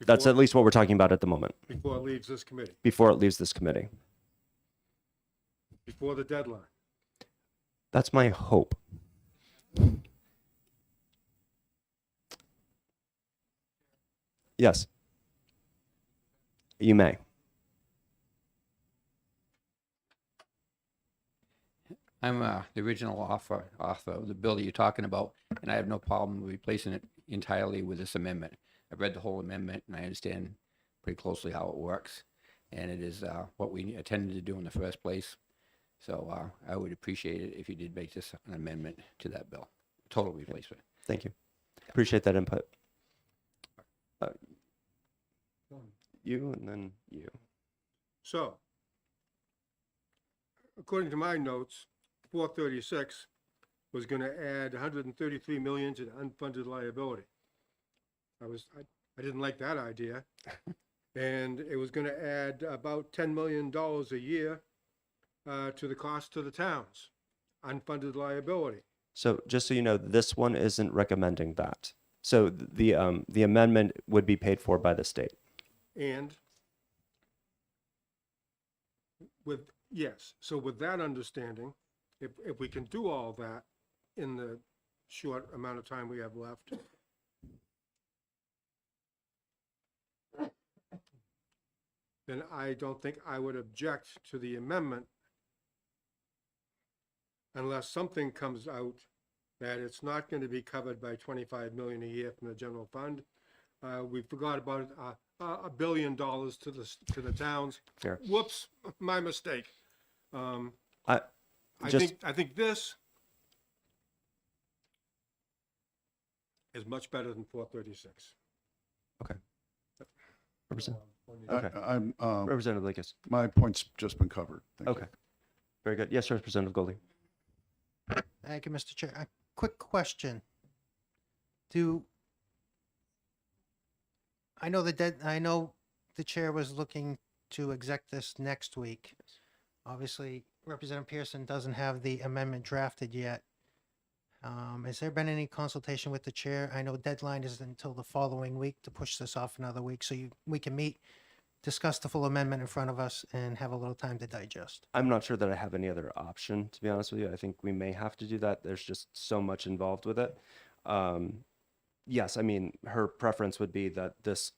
That's at least what we're talking about at the moment, Before it leaves this committee, before it leaves this committee. before the deadline. That's my hope. Yes. You may. I'm the original author of the bill that you're talking about, and I have no problem replacing it entirely with this amendment. I've read the whole amendment, and I understand pretty closely how it works, and it is what we intended to do in the first place. So I would appreciate it if you did make this an amendment to that bill, total replacement. Thank you. Appreciate that input. You and then you. So, according to my notes, 436 was going to add 133 million to the unfunded liability. I didn't like that idea. And it was going to add about $10 million a year to the cost to the towns, unfunded liability. So just so you know, this one isn't recommending that. So the amendment would be paid for by the state. And so with that understanding, if we can do all that in the short amount of time we have left. Then I don't think I would object to the amendment unless something comes out that it's not going to be covered by 25 million a year from the general fund. We forgot about $1 billion to the towns. Fair. Whoops, my mistake. I just I think this is much better than 436. Represent- Okay. I'm, Representative Lakis. my point's just been covered. Thank you. Okay. Very good. Yes, Representative Goldie. Thank you, Mr. Chair. A quick question. I know the chair was looking to exec this next week. Obviously, Representative Pearson doesn't have the amendment drafted yet. Has there been any consultation with the chair? I know deadline is until the following week to push this off another week, so we can meet, discuss the full amendment in front of us, and have a little time to digest. I'm not sure that I have any other option, to be honest with you. I think we may have to do that. There's just so much involved with it. Yes, I mean, her preference would be that this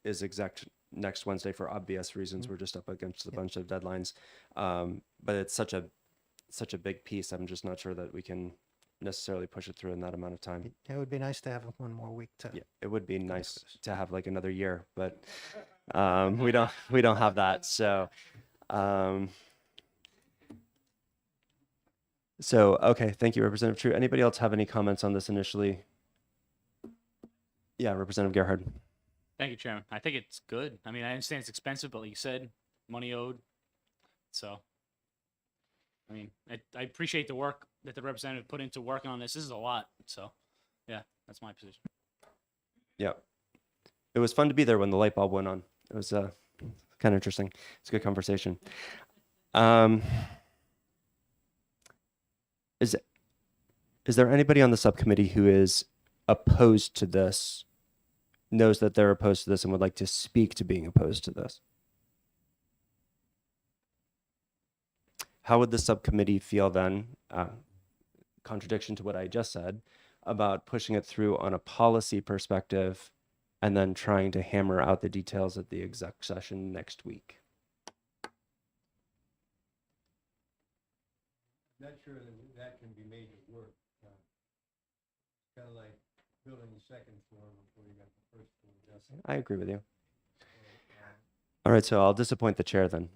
is exec next Wednesday for obvious reasons. We're just up against a bunch of deadlines. But it's such a big piece. I'm just not sure that we can necessarily push it through in that amount of time. It would be nice to have one more week to. Yeah, it would be nice to have like another year, but we don't have that. So okay, thank you, Representative True. Anybody else have any comments on this initially? Yeah, Representative Gerhard. Thank you, Chairman. I think it's good. I mean, I understand it's expensive, but like you said, money owed. So, I mean, I appreciate the work that the representative put into working on this. This is a lot. So, yeah, that's my position. Yeah, it was fun to be there when the light bulb went on. It was kind of interesting. It's a good conversation. Is there anybody on the subcommittee who is opposed to this, knows that they're opposed to this, and would like to speak to being opposed to this? How would the subcommittee feel then, contradiction to what I just said, about pushing it through on a policy perspective and then trying to hammer out the details at the exec session next week? Not sure that can be made to work. Kind of like building the second floor before you got the first floor. I agree with you. All right, so I'll disappoint the chair then.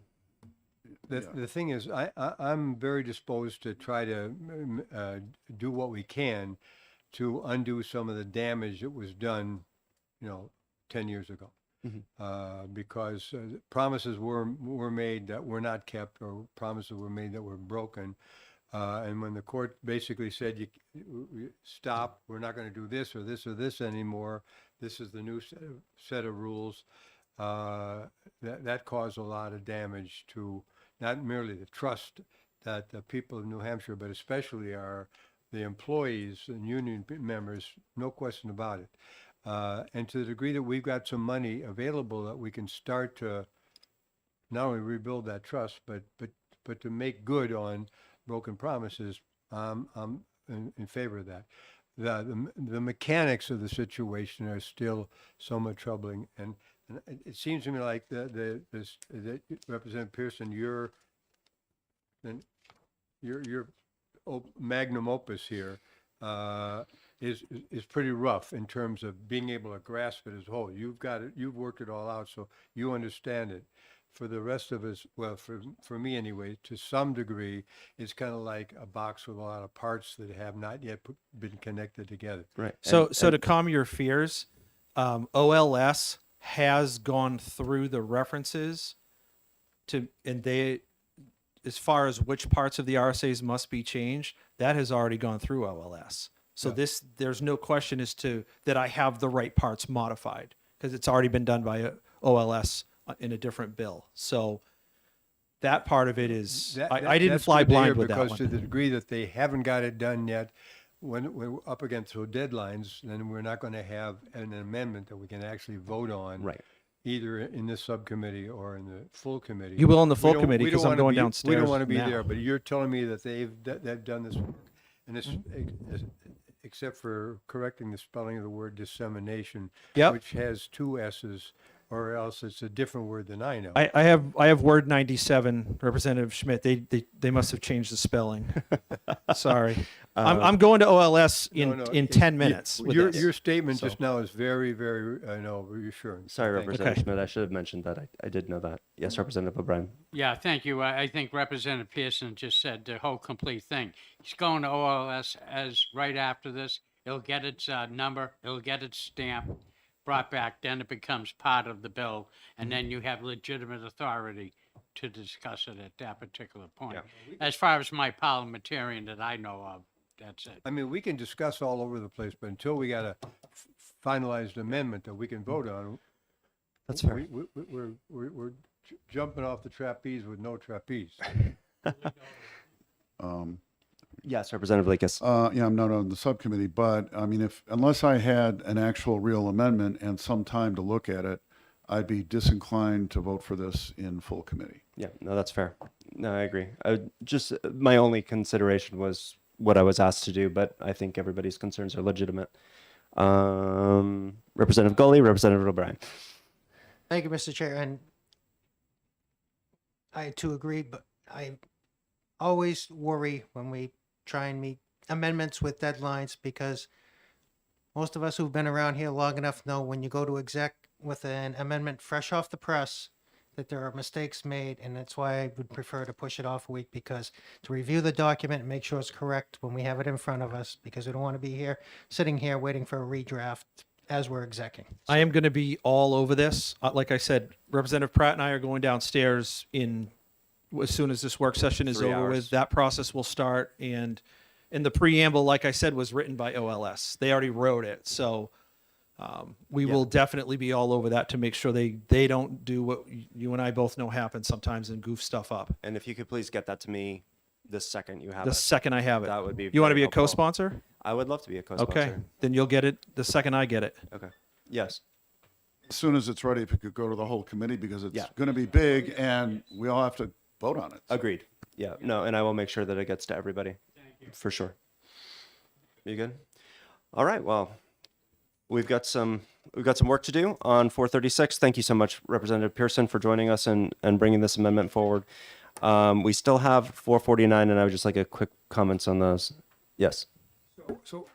The thing is, I'm very disposed to try to do what we can to undo some of the damage that was done, 10 years ago. Because promises were made that were not kept, or promises were made that were broken. And when the court basically said, you stop, we're not going to do this or this or this anymore, this is the new set of rules, that caused a lot of damage to not merely the trust that the people of New Hampshire, but especially the employees and union members, no question about it. And to the degree that we've got some money available that we can start to not only rebuild that trust, but to make good on broken promises, I'm in favor of that. The mechanics of the situation are still somewhat troubling, and it seems to me like the Representative Pearson, your magnum opus here is pretty rough in terms of being able to grasp it as a whole. You've got it, you've worked it all out, so you understand it. For the rest of us, well, for me anyway, to some degree, it's kind of like a box with a lot of parts that have not yet been connected together. Right. So to calm your fears, OLS has gone through the references and they, as far as which parts of the RSAs must be changed, that has already gone through OLS. So there's no question as to that I have the right parts modified, because it's already been done by OLS in a different bill. So that part of it is, I didn't That's fly good to hear, blind with that because one. to the degree that they haven't got it done yet, when we're up against those deadlines, then we're not going to have an amendment that we can actually vote on. Right. Either in this subcommittee or in the full committee. You will in the We full don't- committee, we 'cause don't I'm wanna going be- We downstairs don't want to be now. there, but you're telling me that they've done this work, and it's except for correcting the spelling of the word dissemination, Yep. which has two S's, or else it's a different word than I know. I have word 97, Representative Schmidt. They must have changed the spelling. Sorry. I'm going to OLS in No, no, in it- 10 you- minutes. With Your this. your statement So- just now is very, very, reassuring. Sorry, Thank you. Representative Okay. Schmidt. I should have mentioned that. I did know that. Yes, Representative O'Brien. Yeah, thank you. I think Representative Pearson just said the whole complete thing. He's going to OLS as right after this. It'll get its number, it'll get its stamp brought back, then it becomes part of the bill, and then you have legitimate authority to discuss it at that particular point. As far as my parliamentarian that I know of, that's it. I mean, we can discuss all over the place, but until we got a finalized amendment that we can vote on, That's fair. we're jumping off the trapeze with no trapeze. Yes, Representative Lakis. Yeah, I'm not on the subcommittee, but I mean, unless I had an actual real amendment and some time to look at it, I'd be disinclined to vote for this in full committee. Yeah, no, that's fair. No, I agree. My only consideration was what I was asked to do, but I think everybody's concerns are legitimate. Representative Gully, Representative O'Brien. Thank you, Mr. Chair, and I too agree, but I always worry when we try and meet amendments with deadlines, because most of us who've been around here long enough know when you go to exec with an amendment fresh off the press that there are mistakes made, and that's why I would prefer to push it off a week, because to review the document and make sure it's correct when we have it in front of us, because we don't want to be here, sitting here waiting for a redraft as we're execing. I am going to be all over this. Like I said, Representative Pratt and I are going downstairs as soon as this work session is 3 over hours. with. That process will start, and the preamble, like I said, was written by OLS. They already wrote it, so we will definitely be all over that to make sure they don't do what you and I both know happens sometimes and goof stuff up. And if you could please get that to me the second you have The it. second I have it, That would be you want to very be a helpful. co-sponsor? I would love to be a co-sponsor. Okay, then you'll get it the second I get it. Okay. Yes. As soon as it's ready, if it could go to the whole committee, because it's Yeah. going to be big and we all have to vote on it. Agreed. Yeah. No, and I will make sure that it gets to everybody. For sure. You good? All right. Well, we've got some work to do on 436. Thank you so much, Representative Pearson, for joining us and bringing this amendment forward. We still have 449, and I would just like a quick comments on those. Yes. So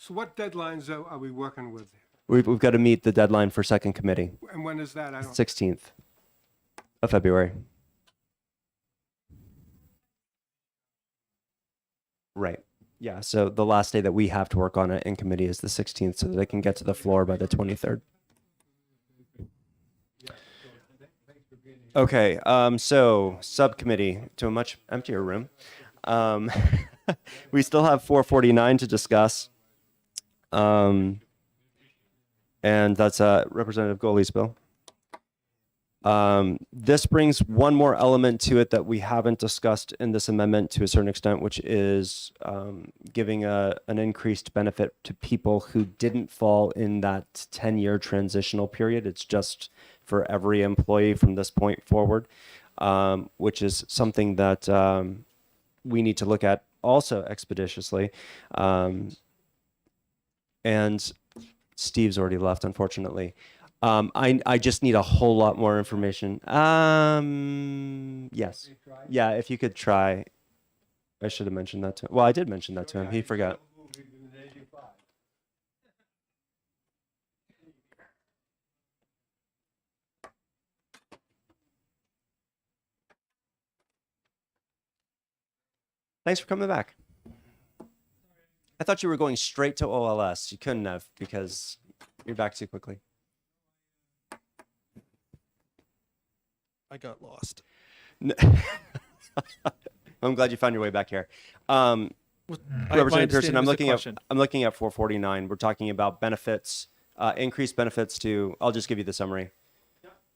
what deadlines are we working with? We've got to meet the deadline for second committee, And when is that? I don't. 16th of February. Right. Yeah. So the last day that we have to work on it in committee is the 16th, so that they can get to the floor by the 23rd. Okay. So subcommittee to a much emptier room. We still have 449 to discuss. And that's Representative Goley's bill. This brings one more element to it that we haven't discussed in this amendment to a certain extent, which is giving an increased benefit to people who didn't fall in that 10-year transitional period. It's just for every employee from this point forward, which is something that we need to look at also expeditiously. And Steve's already left, unfortunately. I just need a whole lot more information. Yes. Yeah, if you could try. I should have mentioned that to him. Well, I did mention that to him. He forgot. Thanks for coming back. I thought you were going straight to OLS. You couldn't have because you're back too quickly. I got lost. I'm glad you found your way back here. My Representative Pearson, understanding I'm was the looking question. at 449. We're talking about benefits, increased benefits to. I'll just give you the summary,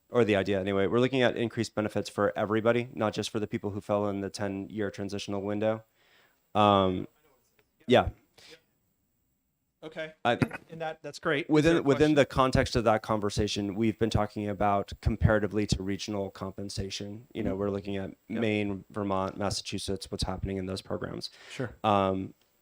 or the idea anyway. We're looking at increased benefits for everybody, not just for the people who fell in the 10-year transitional window. Yeah. Okay. I- And that's great. Is there a Within question? the context of that conversation, we've been talking about comparatively to regional compensation. We're looking at Maine, Vermont, Massachusetts, what's happening in those programs. Sure.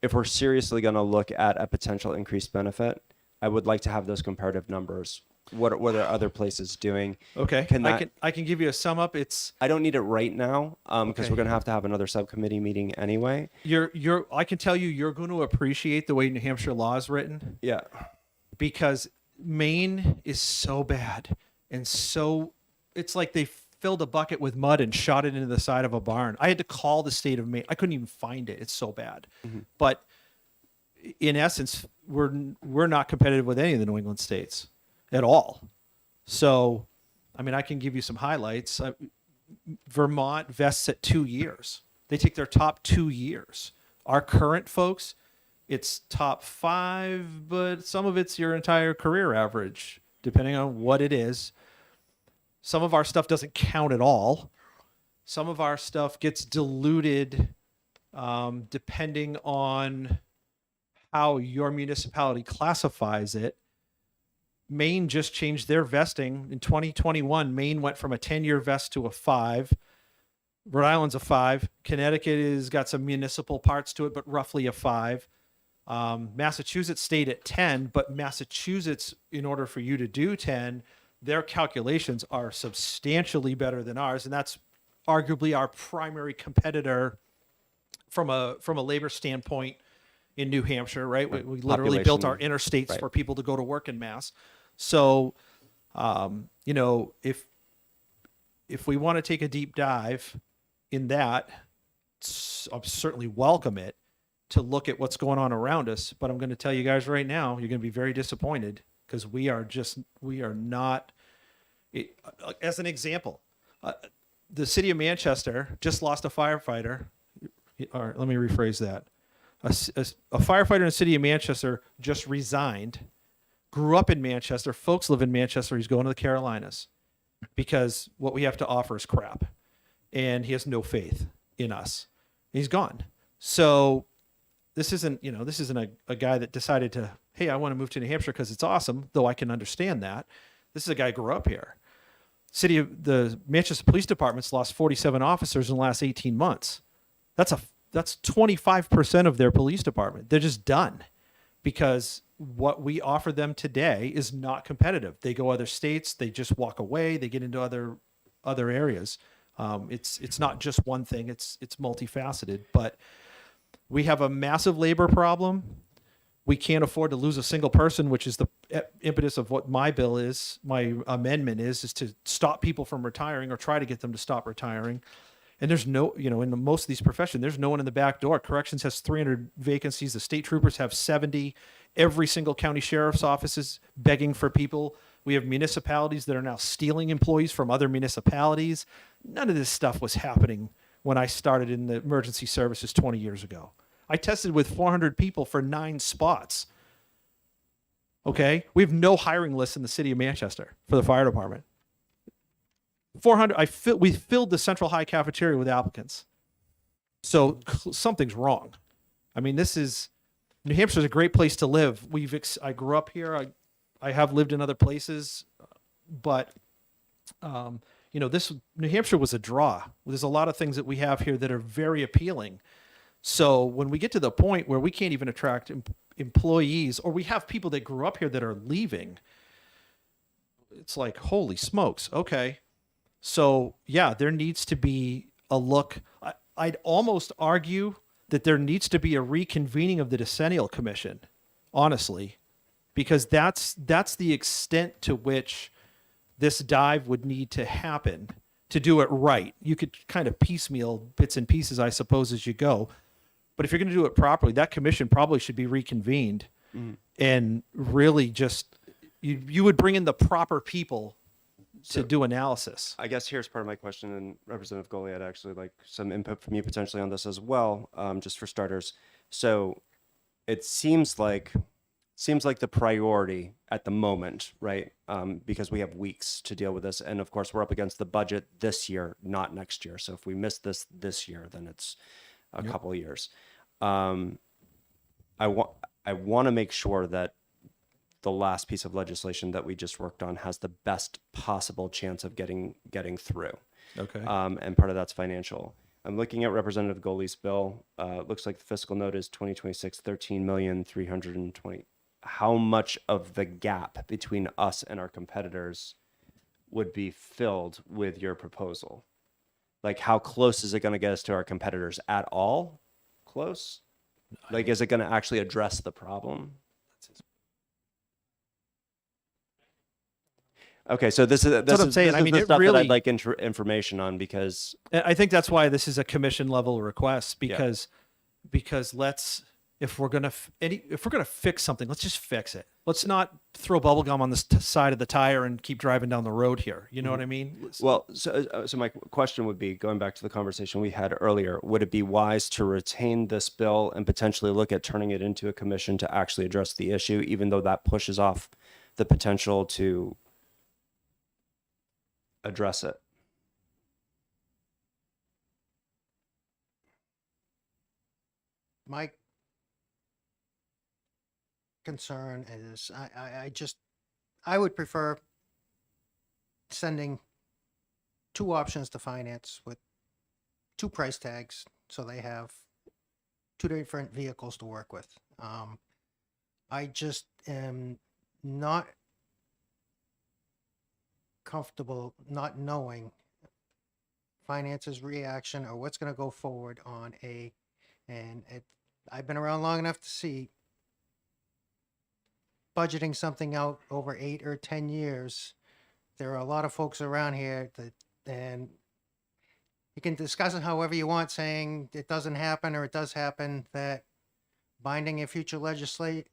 if we're seriously going to look at a potential increased benefit, I would like to have those comparative numbers. What are other places doing? Okay. Can that, I can give you a sum up. It's I don't need it right now because Okay. we're going to have another subcommittee meeting anyway. I can tell you're going to appreciate the way New Hampshire law is written, Yeah. because Maine is so bad, and so it's like they filled a bucket with mud and shot it into the side of a barn. I had to call the state of Maine. I couldn't even find it. It's so bad. But in essence, we're not competitive with any of the New England states at all. So, I mean, I can give you some highlights. Vermont vests at 2 years. They take their top 2 years. Our current folks, it's top 5, but some of it's your entire career average, depending on what it is. Some of our stuff doesn't count at all. Some of our stuff gets diluted depending on how your municipality classifies it. Maine just changed their vesting in 2021. Maine went from a 10-year vest to a 5. Rhode Island's a 5. Connecticut has got some municipal parts to it, but roughly a 5. Massachusetts stayed at 10, but Massachusetts, in order for you to do 10, their calculations are substantially better than ours, and that's arguably our primary competitor from a labor standpoint in New Hampshire, right? We literally built our interstates right. for people to go to work en masse. So, you know, if we want to take a deep dive in that, I'll certainly welcome it to look at what's going on around us. But I'm going to tell you guys right now, you're going to be very disappointed, because we are not. As an example, the city of Manchester just lost a firefighter. Or let me rephrase that. A firefighter in the city of Manchester just resigned, grew up in Manchester. Folks live in Manchester. He's going to the Carolinas because what we have to offer is crap. And he has no faith in us. He's gone. So this isn't a guy that decided to, hey, I want to move to New Hampshire because it's awesome, though I can understand that. This is a guy who grew up here. The Manchester Police Department's lost 47 officers in the last 18 months. That's 25% of their police department. They're just done because what we offer them today is not competitive. They go other states, they just walk away, they get into other areas. It's not just one thing, it's multifaceted, but we have a massive labor problem. We can't afford to lose a single person, which is the impetus of what my bill is. My amendment is to stop people from retiring or try to get them to stop retiring. And there's no, in most of these professions, there's no one in the back door. Corrections has 300 vacancies. The state troopers have 70. Every single county sheriff's office is begging for people. We have municipalities that are now stealing employees from other municipalities. None of this stuff was happening when I started in the emergency services 20 years ago. I tested with 400 people for 9 spots. Okay? We have no hiring lists in the city of Manchester for the fire department. 400. We filled the Central High cafeteria with applicants. So something's wrong. I mean, New Hampshire is a great place to live. I grew up here. I have lived in other places, but New Hampshire was a draw. There's a lot of things that we have here that are very appealing. So when we get to the point where we can't even attract employees, or we have people that grew up here that are leaving, it's like, holy smokes. Okay. So yeah, there needs to be a look. I'd almost argue that there needs to be a reconvening of the Decennial Commission, honestly, because that's the extent to which this dive would need to happen to do it right. You could kind of piecemeal bits and pieces, I suppose, as you go. But if you're going to do it properly, that commission probably should be reconvened and really just, you would bring in the proper people to do analysis. I guess here's part of my question, and Representative Goliad, I'd actually like some input from you potentially on this as well, just for starters. So it seems like the priority at the moment, right? Because we have weeks to deal with this, and of course we're up against the budget this year, not next year. So if we miss this year, then it's a couple of years. I want to make sure that the last piece of legislation that we just worked on has the best possible chance of getting through. Okay. And part of that's financial. I'm looking at Representative Goley's bill. Looks like the fiscal note is 2026, 13,320. How much of the gap between us and our competitors would be filled with your proposal? Like, how close is it going to get us to our competitors at all? Close? Like, is it going to actually address the problem? Okay, so this is what I'm saying. this I is mean, the it stuff that really- I'd like information on, because And I think that's why this is a commission level request, because let's, if we're gonna fix something, let's just fix it. Let's not throw bubble gum on the side of the tire and keep driving down the road here. You know what I mean? well, so my question would be, going back to the conversation we had earlier, would it be wise to retain this bill and potentially look at turning it into a commission to actually address the issue, even though that pushes off the potential to address it? My concern is I would prefer sending two options to finance with two price tags so they have two different vehicles to work with. I just am not comfortable not knowing finance's reaction or what's going to go forward on I've been around long enough to see budgeting something out over 8 or 10 years. There are a lot of folks around here and you can discuss it however you want, saying it doesn't happen or it does happen, that binding a future legislature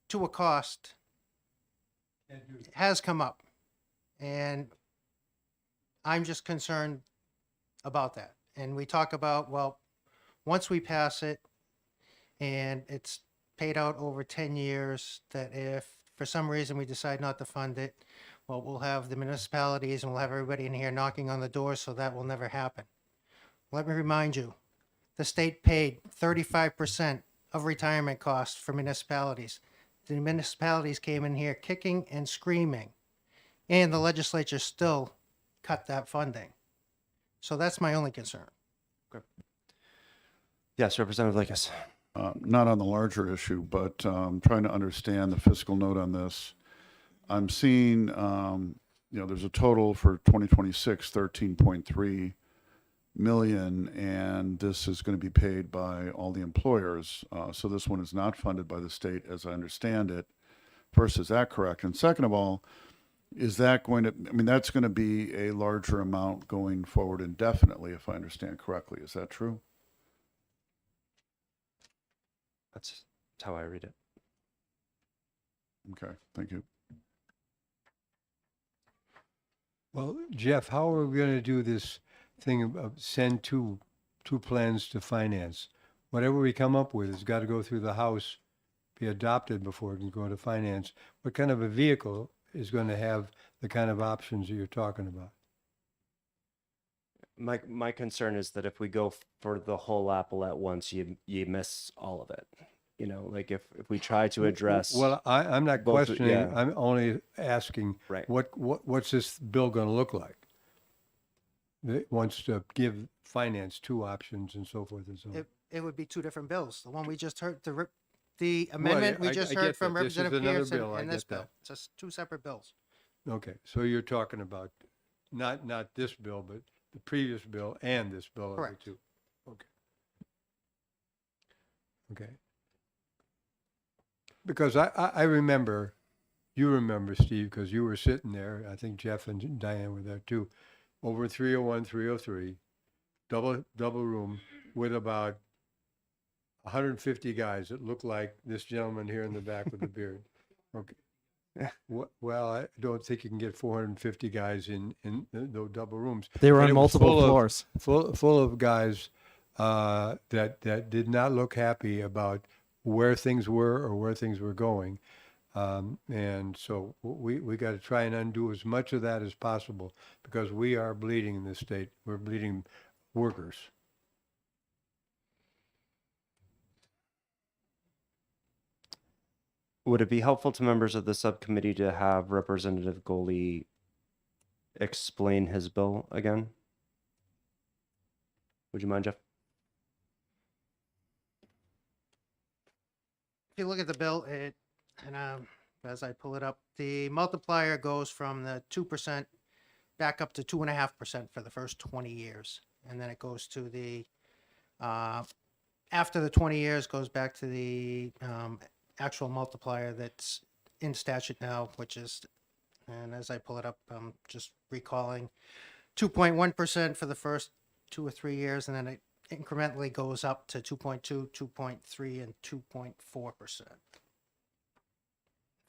to a cost has come up. And I'm just concerned about that. And we talk about, well, once we pass it and it's paid out over 10 years, that if for some reason we decide not to fund it, well, we'll have the municipalities and we'll have everybody in here knocking on the door, so that will never happen. Let me remind you, the state paid 35% of retirement costs for municipalities. The municipalities came in here kicking and screaming, and the legislature still cut that funding. So that's my only concern. Yes, Representative Lakis. Not on the larger issue, but trying to understand the fiscal note on this. I'm seeing, there's a total for 2026, 13.3 million, and this is going to be paid by all the employers. So this one is not funded by the state, as I understand it. First, is that correct? And second of all, is that going to, that's going to be a larger amount going forward indefinitely, if I understand correctly. Is that true? That's how I read it. Okay, thank you. Well, Jeff, how are we going to do this thing of send two plans to finance? Whatever we come up with has got to go through the House, be adopted before it can go to finance. What kind of a vehicle is going to have the kind of options that you're talking about? My concern is that if we go for the whole apple at once, you miss all of it. Like if we try to address. Well, I'm not both- questioning. yeah. I'm only asking, Right. what's this bill going to look like? It wants to give finance two options and so forth and so on. It would be two different bills. The one we just heard, the amendment we I just get heard from that. This is Representative another Pearson bill. I and this get bill. that. It's just two separate bills. Okay, so you're talking about not this bill, but the previous bill and this bill. Correct. Are the two. Okay. Okay. Because I remember, you remember, Steve, because you were sitting there. I think Jeff and Diane were there too, over 301, 303, double room with about 150 guys that looked like this gentleman here in the back with the beard. Okay. Well, I don't think you can get 450 guys in those double rooms. They were But on it was multiple full of- floors. Full of guys that did not look happy about where things were or where things were going. And so we got to try and undo as much of that as possible, because we are bleeding in this state. We're bleeding workers. Would it be helpful to members of the subcommittee to have Representative Goley explain his bill again? Would you mind, Jeff? If you look at the bill, as I pull it up, the multiplier goes from the 2% back up to 2.5% for the first 20 years. And then it goes to the, after the 20 years, goes back to the actual multiplier that's in statute now, which is, and as I pull it up, I'm just recalling, 2.1% for the first 2 or 3 years, and then it incrementally goes up to 2.2, 2.3, and 2.4%, if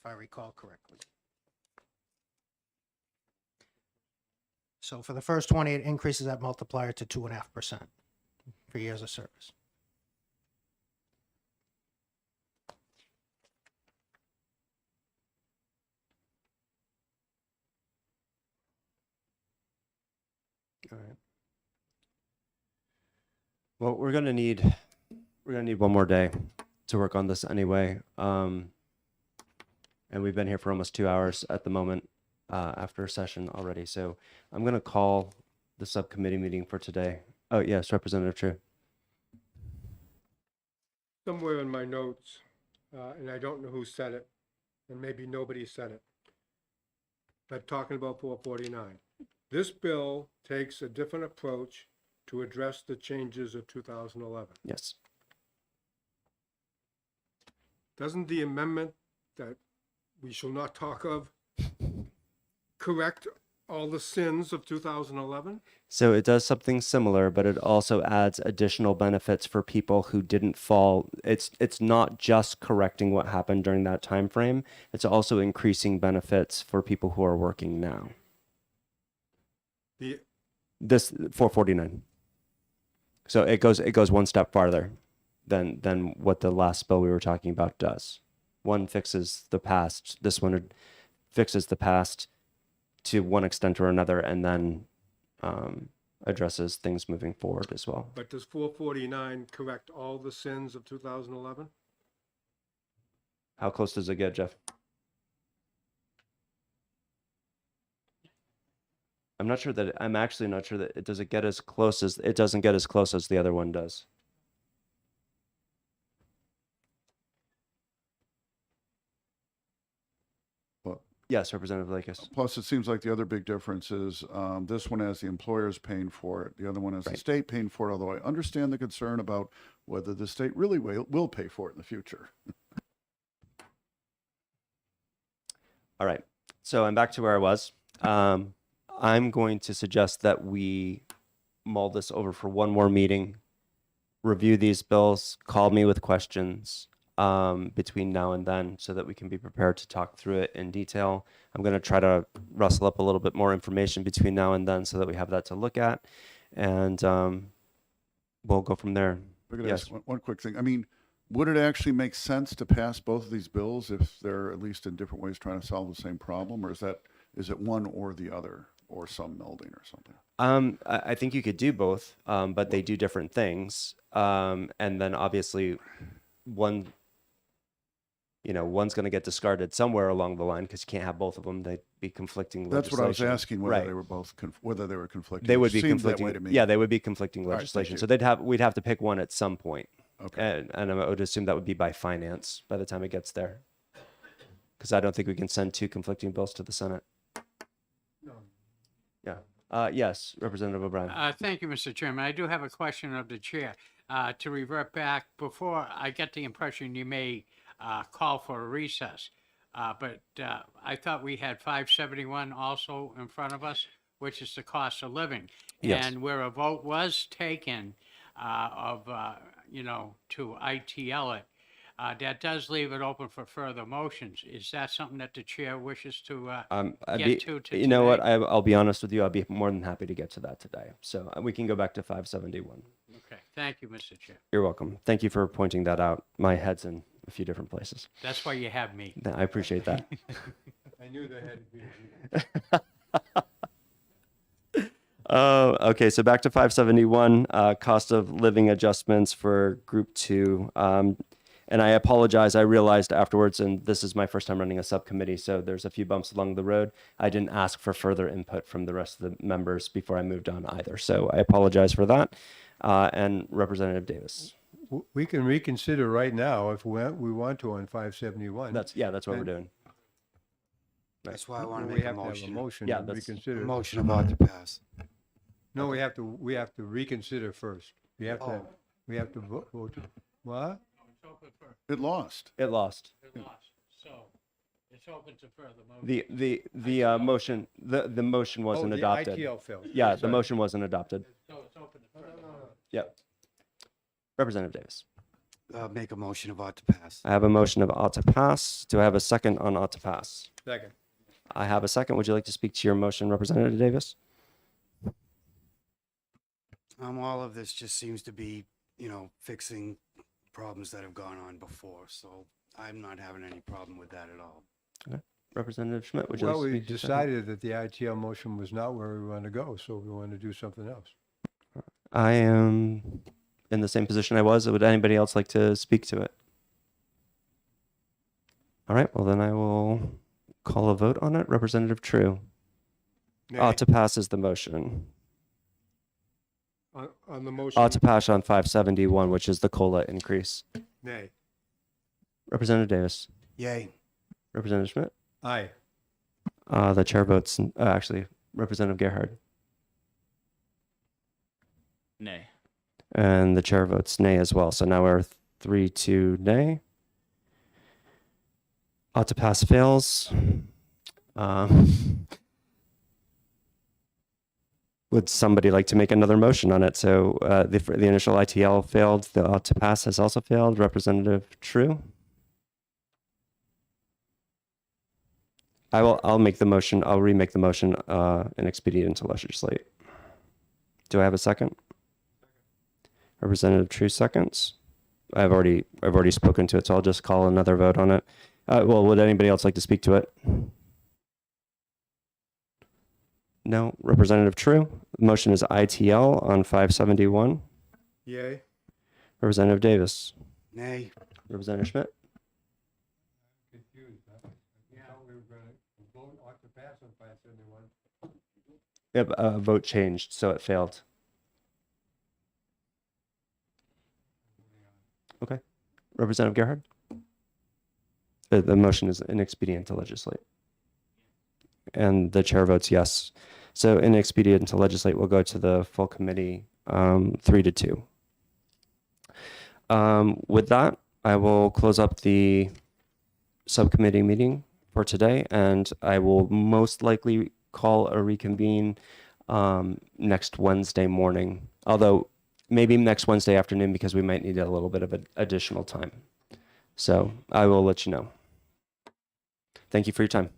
I recall correctly. So for the first 20, it increases that multiplier to 2.5% for years of service. All right. Well, we're gonna need one more day to work on this anyway. And we've been here for almost 2 hours at the moment after a session already. So I'm gonna call the subcommittee meeting for today. Oh yes, Representative True. Somewhere in my notes, and I don't know who said it, and maybe nobody said it, but talking about 449. This bill takes a different approach to address the changes of 2011. Yes. Doesn't the amendment that we shall not talk of correct all the sins of 2011? So it does something similar, but it also adds additional benefits for people who didn't fall. It's not just correcting what happened during that time frame. It's also increasing benefits for people who are working now. This 449. So it goes one step farther than what the last bill we were talking about does. One fixes the past. This one fixes the past to one extent or another, and then addresses things moving forward as well. But does 449 correct all the sins of 2011? How close does it get, Jeff? I'm actually not sure that it doesn't get as close as the other one does. Well, Yes, Representative Lakis. plus, it seems like the other big difference is this one has the employers paying for it. The other one has the Right. state paying for it, although I understand the concern about whether the state really will pay for it in the future. All right. So I'm back to where I was. I'm going to suggest that we mull this over for one more meeting, review these bills, call me with questions between now and then so that we can be prepared to talk through it in detail. I'm going to try to rustle up a little bit more information between now and then so that we have that to look at. And we'll go from there. We're going to Yes. ask one quick thing. I mean, would it actually make sense to pass both of these bills if they're at least in different ways trying to solve the same problem? Or is it one or the other, or some melding or something? I think you could do both, but they do different things. And then obviously one's going to get discarded somewhere along the line because you can't have both of them. They'd be conflicting That's what I was legislation. asking, whether Right. they were both, whether they were conflicting. They It would be seemed that conflicting. way to me. Yeah, they would be conflicting right, thank legislation. you. So we'd have to pick one at some point. Okay. And I would assume that would be by finance by the time it gets there. Because I don't think we can send two conflicting bills to the Senate. Yeah. Yes, Representative O'Brien. Thank you, Mr. Chairman. I do have a question of the chair. To revert back, before I get the impression you may call for a recess, but I thought we had 571 also in front of us, which is the cost of living. Yes. And where a vote was taken to ITL it, that does leave it open for further motions. Is that something that the chair wishes to get to You know what? today? I'll be honest with you. I'll be more than happy to get to that today. So we can go back to 571. Okay, thank you, Mr. Chair. You're welcome. Thank you for pointing that out. My head's in a few different places. That's why you have me. I appreciate that. I knew they had to be. Okay, so back to 571, cost of living adjustments for Group 2. And I apologize. I realized afterwards, and this is my first time running a subcommittee, so there's a few bumps along the road. I didn't ask for further input from the rest of the members before I moved on either. So I apologize for that. And Representative Davis. We can reconsider right now if we want to on 571. That's what we're doing. That's why I want to We make a have to have a motion. motion Yeah, to that's- A reconsider. motion about to pass. No, we have to reconsider first. We have to vote. What? It lost. It lost. So it's open to further motion. The motion the motion wasn't Oh, the adopted. ITL failed. Yeah, the Sorry. motion wasn't adopted. So it's open to further motion. Yep. Representative Davis. Make a motion about to pass. I have a motion of ought to pass. Do I have a second on ought to pass? Second. I have a second. Would you like to speak to your motion, Representative Davis? All of this just seems to be, fixing problems that have gone on before, so I'm not having any problem with that at all. Representative Schmidt, would you Well, like to we speak to your second? decided that the ITL motion was not where we want to go, so we want to do something else. I am in the same position I was. Would anybody else like to speak to it? All right, well then I will call a vote on it. Representative True. Ought to pass is the motion. On the motion, Ought to pass on 571, which is the COLA increase. nay. Representative Davis. Yay. Representative Schmidt. Aye. The chair votes, actually, Representative Gerhard. Nay. And the chair votes nay as well. So now we're 3-2 nay. Ought to pass fails. Would somebody like to make another motion on it? So the initial ITL failed. The ought to pass has also failed. Representative True. I'll make the motion. I'll remake the motion and expedient to legislate. Do I have a second? Representative True seconds. I've already spoken to it, so I'll just call another vote on it. Well, would anybody else like to speak to it? No. Representative True. The motion is ITL on 571. Yay. Representative Davis. Nay. Representative Schmidt. Confused, huh? Yeah. We were going to vote ought to pass on 571. Yep, a vote changed, so it failed. Okay. Representative Gerhard? The motion is inexpedient to legislate. And the chair votes yes. So inexpedient to legislate will go to the full committee 3-2. With that, I will close up the subcommittee meeting for today, and I will most likely call a reconvene next Wednesday morning, although maybe next Wednesday afternoon because we might need a little bit of additional time. So I will let you know. Thank you for your time.